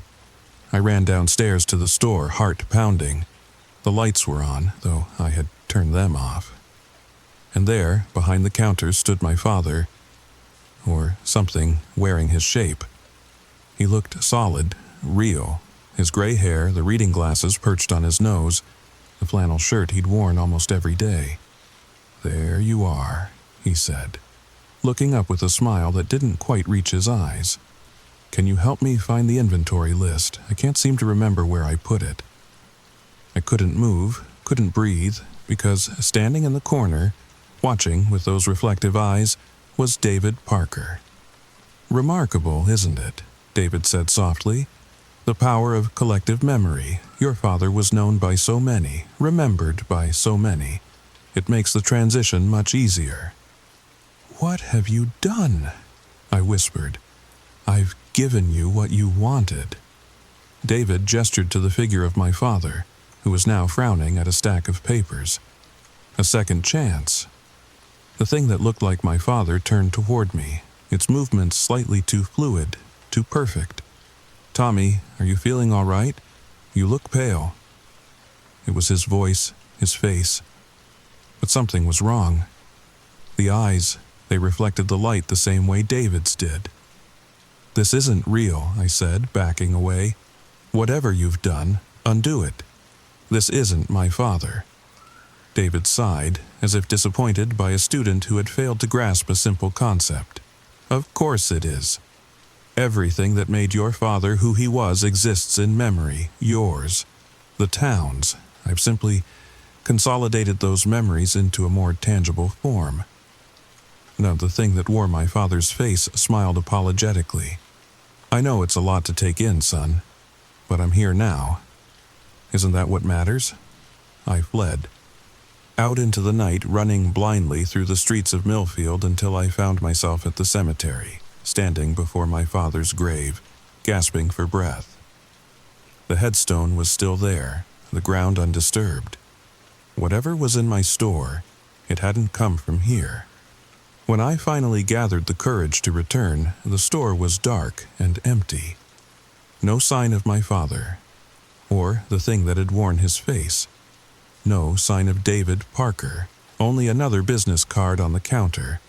I ran downstairs to the store, heart pounding. The lights were on, though I had turned them off. And there, behind the counter, stood my father. or something wearing his shape. He looked solid, real, his gray hair, the reading glasses perched on his nose, the flannel shirt he'd worn almost every day. "There you are," he said, looking up with a smile that didn't quite reach his eyes. "Can you help me find the inventory list? I can't seem to remember where I put it." I couldn't move, couldn't breathe, because standing in the corner, watching with those reflective eyes, was David Parker. "Remarkable, isn't it?" David said softly. "The power of collective memory. Your father was known by so many, remembered by so many. It makes the transition much easier." "What have you done?" I whispered. "I've given you what you wanted." David gestured to the figure of my father, who was now frowning at a stack of papers. "A second chance." The thing that looked like my father turned toward me, its movements slightly too fluid, too perfect. "Tommy, are you feeling all right? You look pale." It was his voice, his face. But something was wrong. The eyes, they reflected the light the same way David's did. "This isn't real," I said, backing away. "Whatever you've done, undo it. This isn't my father." David sighed, as if disappointed by a student who had failed to grasp a simple concept. "Of course it is. Everything that made your father who he was exists in memory, yours. The town's. I've simply consolidated those memories into a more tangible form." Now, the thing that wore my father's face smiled apologetically. "I know it's a lot to take in, son, but I'm here now. Isn't that what matters?" I fled. Out into the night, running blindly through the streets of Millfield until I found myself at the cemetery, standing before my father's grave, gasping for breath. The headstone was still there, the ground undisturbed. Whatever was in my store, it hadn't come from here. When I finally gathered the courage to return, the store was dark and empty. No sign of my father, or the thing that had worn his face. No sign of David Parker, only another business card on the counter,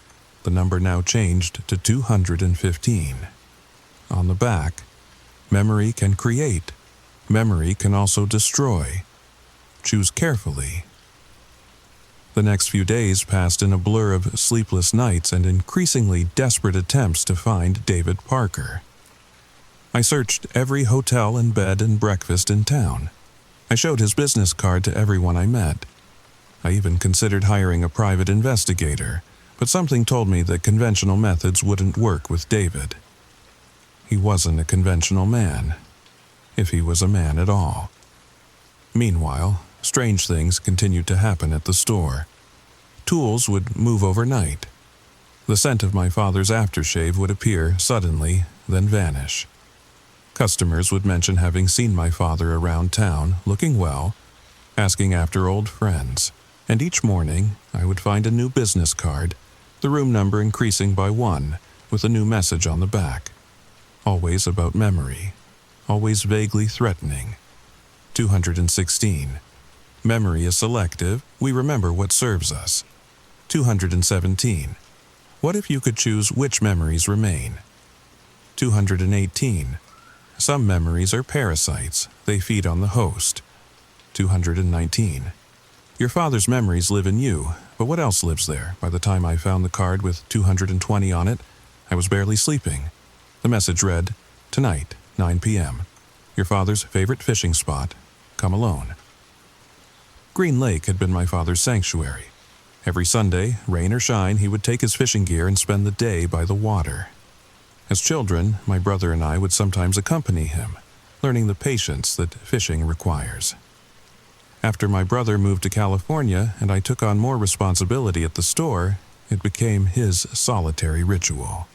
the number now changed to 215. On the back, "Memory can create. Memory can also destroy. Choose carefully." The next few days passed in a blur of sleepless nights and increasingly desperate attempts to find David Parker. I searched every hotel and bed and breakfast in town. I showed his business card to everyone I met. I even considered hiring a private investigator, but something told me that conventional methods wouldn't work with David. He wasn't a conventional man, if he was a man at all. Meanwhile, strange things continued to happen at the store. Tools would move overnight. The scent of my father's aftershave would appear suddenly, then vanish. Customers would mention having seen my father around town, looking well, asking after old friends, and each morning I would find a new business card, the room number increasing by 1, with a new message on the back. Always about memory, always vaguely threatening. 216. Memory is selective, we remember what serves us. 217. What if you could choose which memories remain? 218. Some memories are parasites, they feed on the host. 219. Your father's memories live in you, but what else lives there? By the time I found the card with 220 on it, I was barely sleeping. The message read, "Tonight, 9 p.m. Your father's favorite fishing spot. Come alone." Green Lake had been my father's sanctuary. Every Sunday, rain or shine, he would take his fishing gear and spend the day by the water. As children, my brother and I would sometimes accompany him, learning the patience that fishing requires. After my brother moved to California and I took on more responsibility at the store, it became his solitary ritual.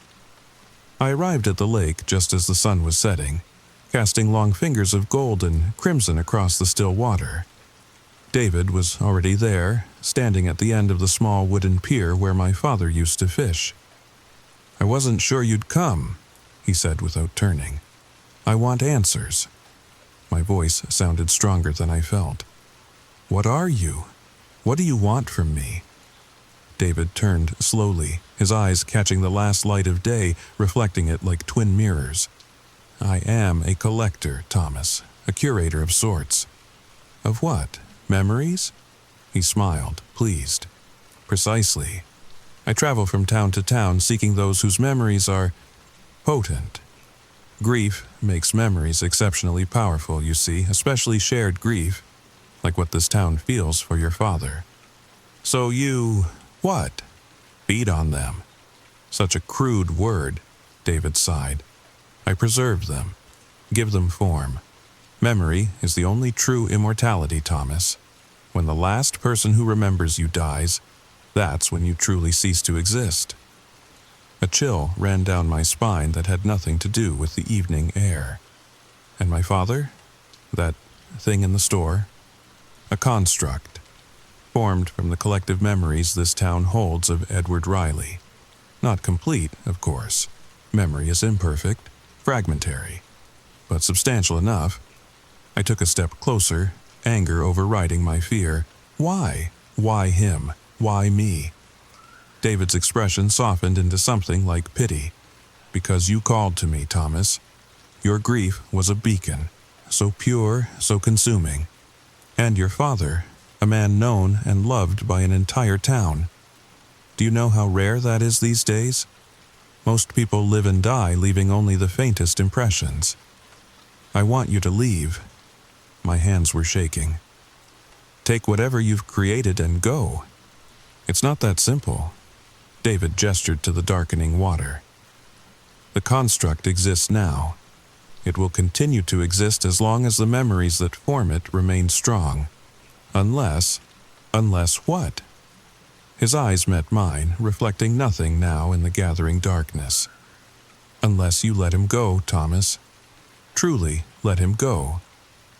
I arrived at the lake just as the sun was setting, casting long fingers of gold and crimson across the still water. David was already there, standing at the end of the small wooden pier where my father used to fish. "I wasn't sure you'd come," he said without turning. "I want answers." My voice sounded stronger than I felt. "What are you? What do you want from me?" David turned slowly, his eyes catching the last light of day, reflecting it like twin mirrors. I am a collector, Thomas, a curator of sorts. Of what? Memories? He smiled, pleased. Precisely. I travel from town to town seeking those whose memories are potent. Grief makes memories exceptionally powerful, you see, especially shared grief, like what this town feels for your father. So you, what? Feed on them. Such a crude word, David sighed. I preserve them, give them form. Memory is the only true immortality, Thomas. When the last person who remembers you dies, that's when you truly cease to exist. A chill ran down my spine that had nothing to do with the evening air. And my father? That thing in the store? A construct, formed from the collective memories this town holds of Edward Riley. Not complete, of course. Memory is imperfect, fragmentary, but substantial enough. I took a step closer, anger overriding my fear. Why? Why him? Why me? David's expression softened into something like pity. Because you called to me, Thomas. Your grief was a beacon, so pure, so consuming. And your father, a man known and loved by an entire town. Do you know how rare that is these days? Most people live and die leaving only the faintest impressions. I want you to leave. My hands were shaking. Take whatever you've created and go. It's not that simple. David gestured to the darkening water. The construct exists now. It will continue to exist as long as the memories that form it remain strong. Unless what? His eyes met mine, reflecting nothing now in the gathering darkness. Unless you let him go, Thomas. Truly let him go.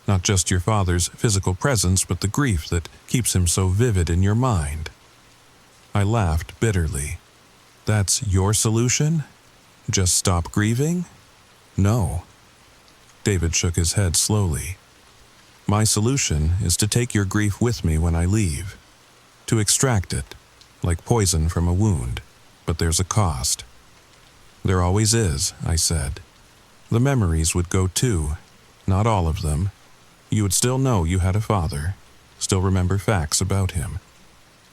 Not just your father's physical presence, but the grief that keeps him so vivid in your mind. I laughed bitterly. That's your solution? Just stop grieving? No. David shook his head slowly. My solution is to take your grief with me when I leave. To extract it, like poison from a wound, but there's a cost. There always is, I said. The memories would go too, not all of them. You would still know you had a father, still remember facts about him.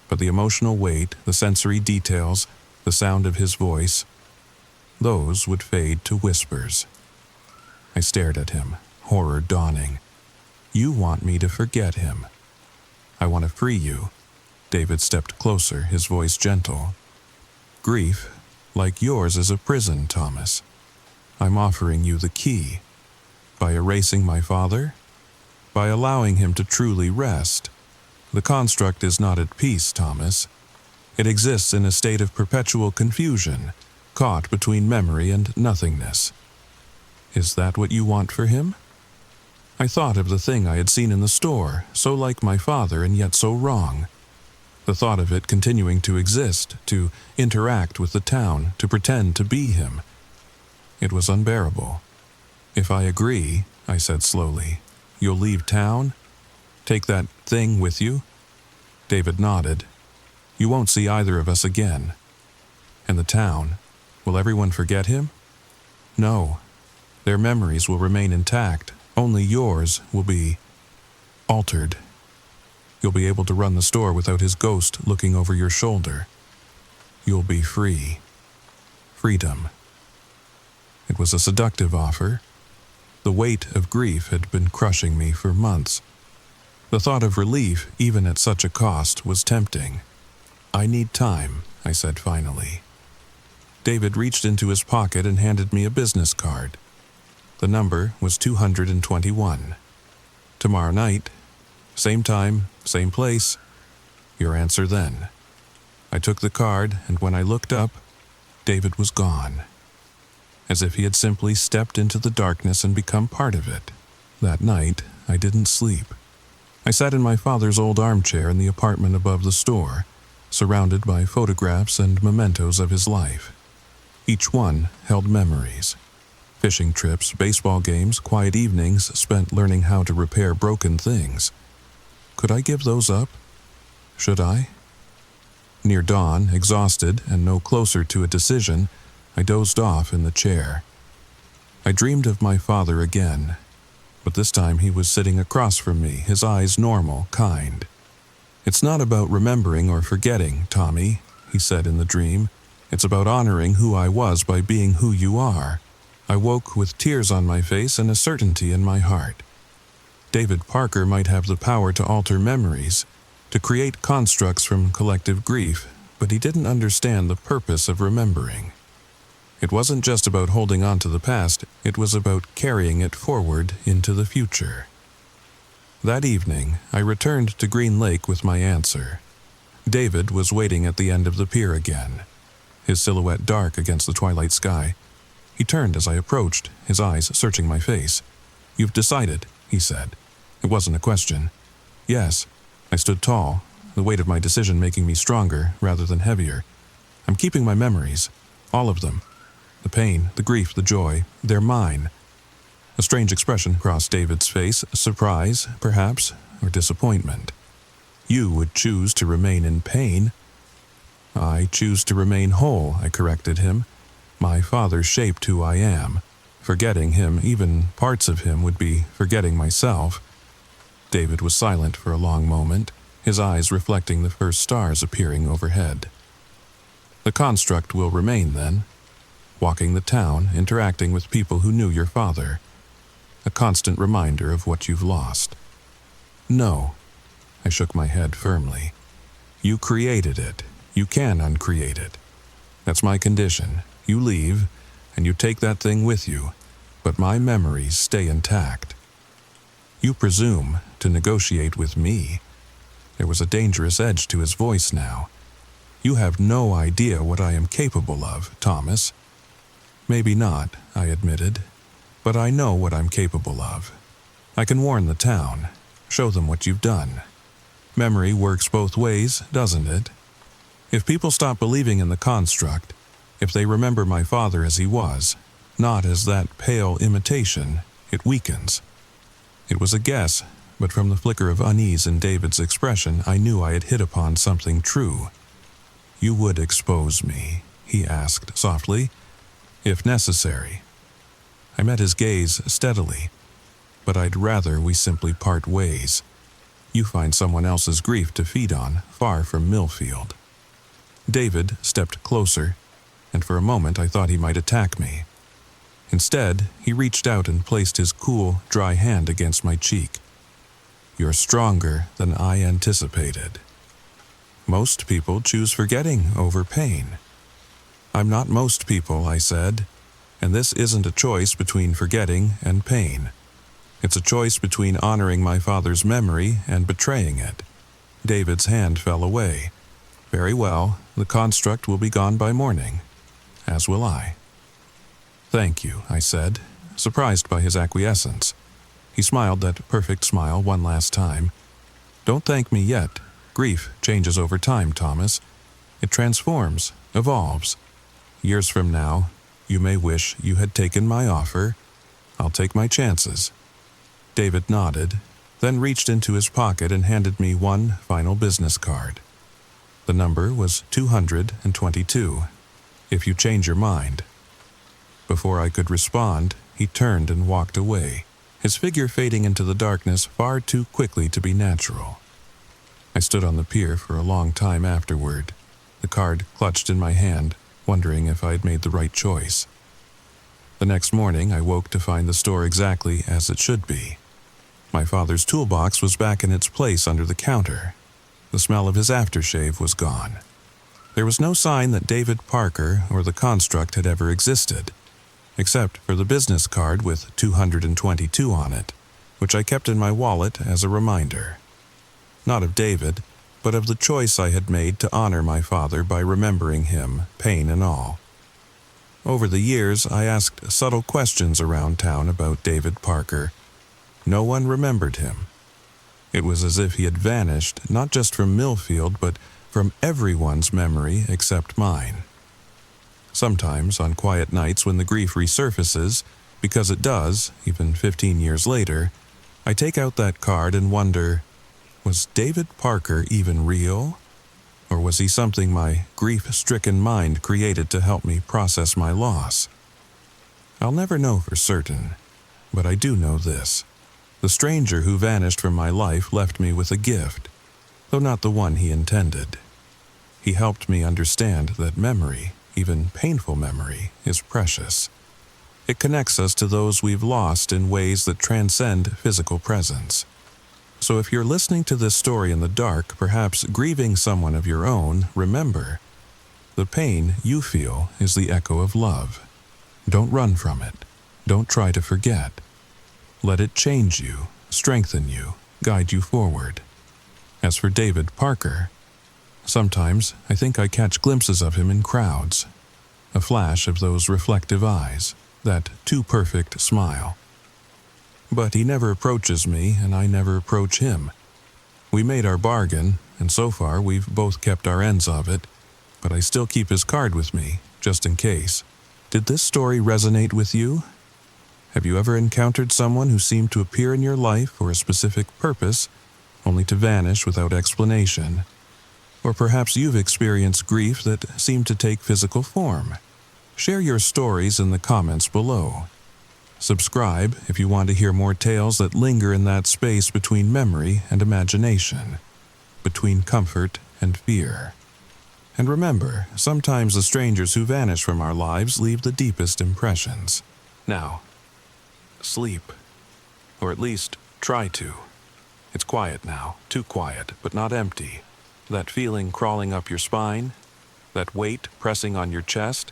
But the emotional weight, the sensory details, the sound of his voice, those would fade to whispers. I stared at him, horror dawning. You want me to forget him. I want to free you. David stepped closer, his voice gentle. Grief, like yours, is a prison, Thomas. I'm offering you the key. By erasing my father? By allowing him to truly rest. The construct is not at peace, Thomas. It exists in a state of perpetual confusion, caught between memory and nothingness. Is that what you want for him? I thought of the thing I had seen in the store, so like my father and yet so wrong. The thought of it continuing to exist, to interact with the town, to pretend to be him. It was unbearable. If I agree, I said slowly, you'll leave town? Take that thing with you? David nodded. You won't see either of us again. And the town, will everyone forget him? No. Their memories will remain intact. Only yours will be altered. You'll be able to run the store without his ghost looking over your shoulder. You'll be free. Freedom. It was a seductive offer. The weight of grief had been crushing me for months. The thought of relief, even at such a cost, was tempting. I need time, I said finally. David reached into his pocket and handed me a business card. The number was 221. Tomorrow night, same time, same place. Your answer then. I took the card, and when I looked up, David was gone. As if he had simply stepped into the darkness and become part of it. That night, I didn't sleep. I sat in my father's old armchair in the apartment above the store, surrounded by photographs and mementos of his life. Each one held memories. Fishing trips, baseball games, quiet evenings spent learning how to repair broken things. Could I give those up? Should I? Near dawn, exhausted and no closer to a decision, I dozed off in the chair. I dreamed of my father again, but this time he was sitting across from me, his eyes normal, kind. "It's not about remembering or forgetting, Tommy," he said in the dream. "It's about honoring who I was by being who you are." I woke with tears on my face and a certainty in my heart. David Parker might have the power to alter memories, to create constructs from collective grief, but he didn't understand the purpose of remembering. It wasn't just about holding on to the past, it was about carrying it forward into the future. That evening, I returned to Green Lake with my answer. David was waiting at the end of the pier again, his silhouette dark against the twilight sky. He turned as I approached, his eyes searching my face. "You've decided," he said. It wasn't a question. "Yes." I stood tall, the weight of my decision making me stronger rather than heavier. "I'm keeping my memories, all of them. The pain, the grief, the joy, they're mine." A strange expression crossed David's face, surprise, perhaps, or disappointment. "You would choose to remain in pain." "I choose to remain whole," I corrected him. "My father shaped who I am. Forgetting him, even parts of him, would be forgetting myself." David was silent for a long moment, his eyes reflecting the first stars appearing overhead. "The construct will remain, then. Walking the town, interacting with people who knew your father. A constant reminder of what you've lost." "No." I shook my head firmly. "You created it. You can uncreate it. That's my condition. You leave, and you take that thing with you, but my memories stay intact." "You presume to negotiate with me." There was a dangerous edge to his voice now. "You have no idea what I am capable of, Thomas." "Maybe not," I admitted, "but I know what I'm capable of. I can warn the town, show them what you've done. Memory works both ways, doesn't it? If people stop believing in the construct, if they remember my father as he was, not as that pale imitation, it weakens." It was a guess, but from the flicker of unease in David's expression, I knew I had hit upon something true. "You would expose me?" he asked softly. "If necessary." I met his gaze steadily. "But I'd rather we simply part ways. You find someone else's grief to feed on, far from Millfield." David stepped closer, and for a moment I thought he might attack me. Instead, he reached out and placed his cool, dry hand against my cheek. "You're stronger than I anticipated. Most people choose forgetting over pain." "I'm not most people," I said, "and this isn't a choice between forgetting and pain. It's a choice between honoring my father's memory and betraying it." David's hand fell away. "Very well, the construct will be gone by morning. As will I." "Thank you," I said, surprised by his acquiescence. He smiled that perfect smile one last time. "Don't thank me yet. Grief changes over time, Thomas. It transforms, evolves. Years from now, you may wish you had taken my offer. I'll take my chances." David nodded, then reached into his pocket and handed me one final business card. The number was 222, if you change your mind. Before I could respond, he turned and walked away, his figure fading into the darkness far too quickly to be natural. I stood on the pier for a long time afterward, the card clutched in my hand, wondering if I had made the right choice. The next morning, I woke to find the store exactly as it should be. My father's toolbox was back in its place under the counter. The smell of his aftershave was gone. There was no sign that David Parker or the construct had ever existed, except for the business card with 222 on it, which I kept in my wallet as a reminder. Not of David, but of the choice I had made to honor my father by remembering him, pain and all. Over the years, I asked subtle questions around town about David Parker. No one remembered him. It was as if he had vanished, not just from Millfield, but from everyone's memory except mine. Sometimes, on quiet nights when the grief resurfaces, because it does, even 15 years later, I take out that card and wonder, was David Parker even real? Or was he something my grief-stricken mind created to help me process my loss? I'll never know for certain, but I do know this. The stranger who vanished from my life left me with a gift, though not the one he intended. He helped me understand that memory, even painful memory, is precious. It connects us to those we've lost in ways that transcend physical presence. So if you're listening to this story in the dark, perhaps grieving someone of your own, remember, the pain you feel is the echo of love. Don't run from it. Don't try to forget. Let it change you, strengthen you, guide you forward. As for David Parker, sometimes I think I catch glimpses of him in crowds. A flash of those reflective eyes, that too perfect smile. But he never approaches me, and I never approach him. We made our bargain, and so far we've both kept our ends of it, but I still keep his card with me, just in case. Did this story resonate with you? Have you ever encountered someone who seemed to appear in your life for a specific purpose, only to vanish without explanation? Or perhaps you've experienced grief that seemed to take physical form. Share your stories in the comments below. Subscribe if you want to hear more tales that linger in that space between memory and imagination, between comfort and fear. And remember, sometimes the strangers who vanish from our lives leave the deepest impressions. Now, sleep. Or at least, try to. It's quiet now, too quiet, but not empty. That feeling crawling up your spine, that weight pressing on your chest,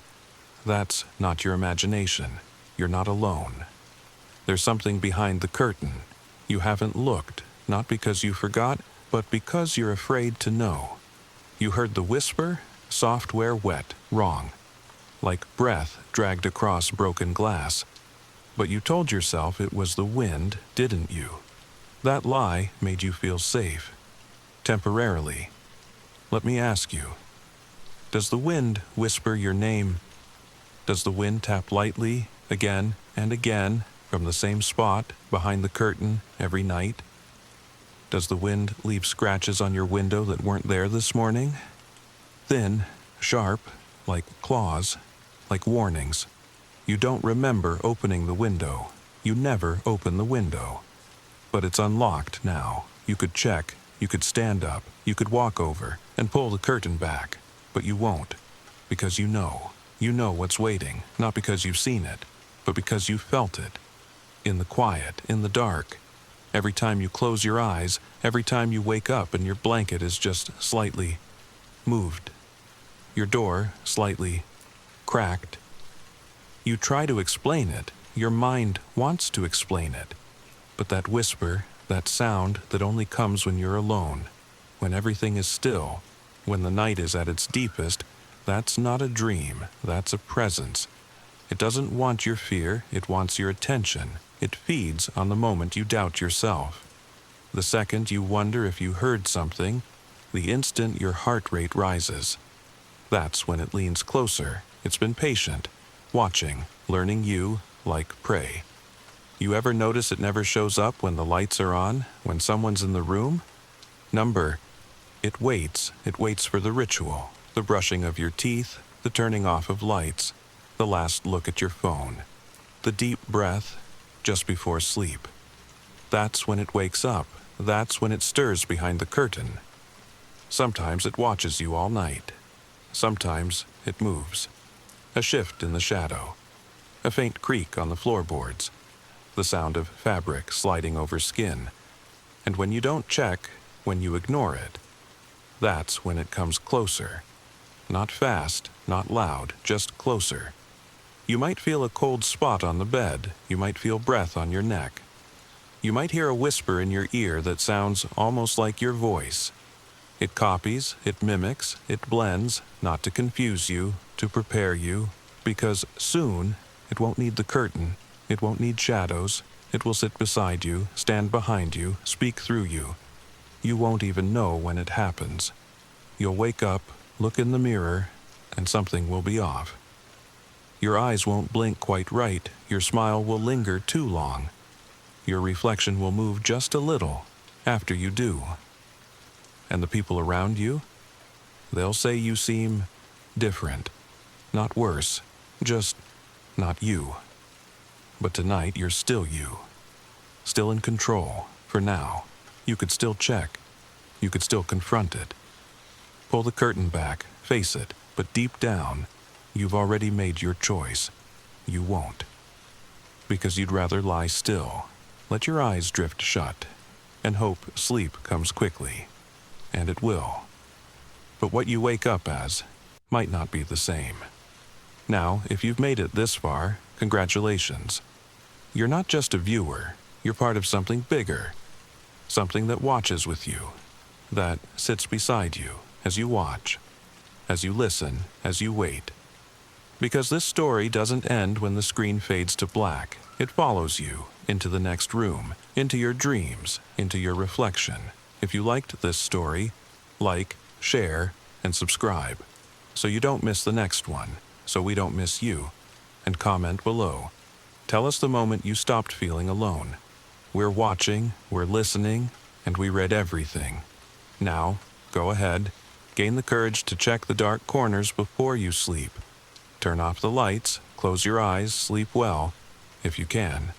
that's not your imagination. You're not alone. There's something behind the curtain. You haven't looked, not because you forgot, but because you're afraid to know. You heard the whisper, software wet, wrong. Like breath dragged across broken glass. But you told yourself it was the wind, didn't you? That lie made you feel safe. Temporarily. Let me ask you, does the wind whisper your name? Does the wind tap lightly, again and again, from the same spot, behind the curtain, every night? Does the wind leave scratches on your window that weren't there this morning? Thin, sharp, like claws, like warnings. You don't remember opening the window. You never open the window. But it's unlocked now. You could check, you could stand up, you could walk over, and pull the curtain back. But you won't, because you know. You know what's waiting, not because you've seen it, but because you felt it. In the quiet, in the dark. Every time you close your eyes, every time you wake up and your blanket is just slightly moved. Your door slightly cracked. You try to explain it. Your mind wants to explain it. But that whisper, that sound that only comes when you're alone, when everything is still, when the night is at its deepest, that's not a dream, that's a presence. It doesn't want your fear, it wants your attention. It feeds on the moment you doubt yourself. The second you wonder if you heard something, the instant your heart rate rises. That's when it leans closer. It's been patient, watching, learning you like prey. You ever notice it never shows up when the lights are on, when someone's in the room? It waits for the ritual. The brushing of your teeth, the turning off of lights, the last look at your phone, the deep breath just before sleep. That's when it wakes up. That's when it stirs behind the curtain. Sometimes it watches you all night. Sometimes it moves. A shift in the shadow. A faint creak on the floorboards. The sound of fabric sliding over skin. And when you don't check, when you ignore it, that's when it comes closer. Not fast, not loud, just closer. You might feel a cold spot on the bed. You might feel breath on your neck. You might hear a whisper in your ear that sounds almost like your voice. It copies, it mimics, it blends, not to confuse you, to prepare you, because soon it won't need the curtain, it won't need shadows, it will sit beside you, stand behind you, speak through you. You won't even know when it happens. You'll wake up, look in the mirror, and something will be off. Your eyes won't blink quite right, your smile will linger too long. Your reflection will move just a little after you do. And the people around you? They'll say you seem different. Not worse, just not you. But tonight you're still you. Still in control, for now. You could still check. You could still confront it. Pull the curtain back, face it, but deep down, you've already made your choice. You won't. Because you'd rather lie still, let your eyes drift shut, and hope sleep comes quickly. And it will. But what you wake up as might not be the same. Now, if you've made it this far, congratulations. You're not just a viewer, you're part of something bigger. Something that watches with you, that sits beside you as you watch, as you listen, as you wait. Because this story doesn't end when the screen fades to black. It follows you into the next room, into your dreams, into your reflection. If you liked this story, like, share, and subscribe, so you don't miss the next one, so we don't miss you, and comment below. Tell us the moment you stopped feeling alone. We're watching, we're listening, and we read everything. Now, go ahead, gain the courage to check the dark corners before you sleep. Turn off the lights, close your eyes, sleep well, if you can.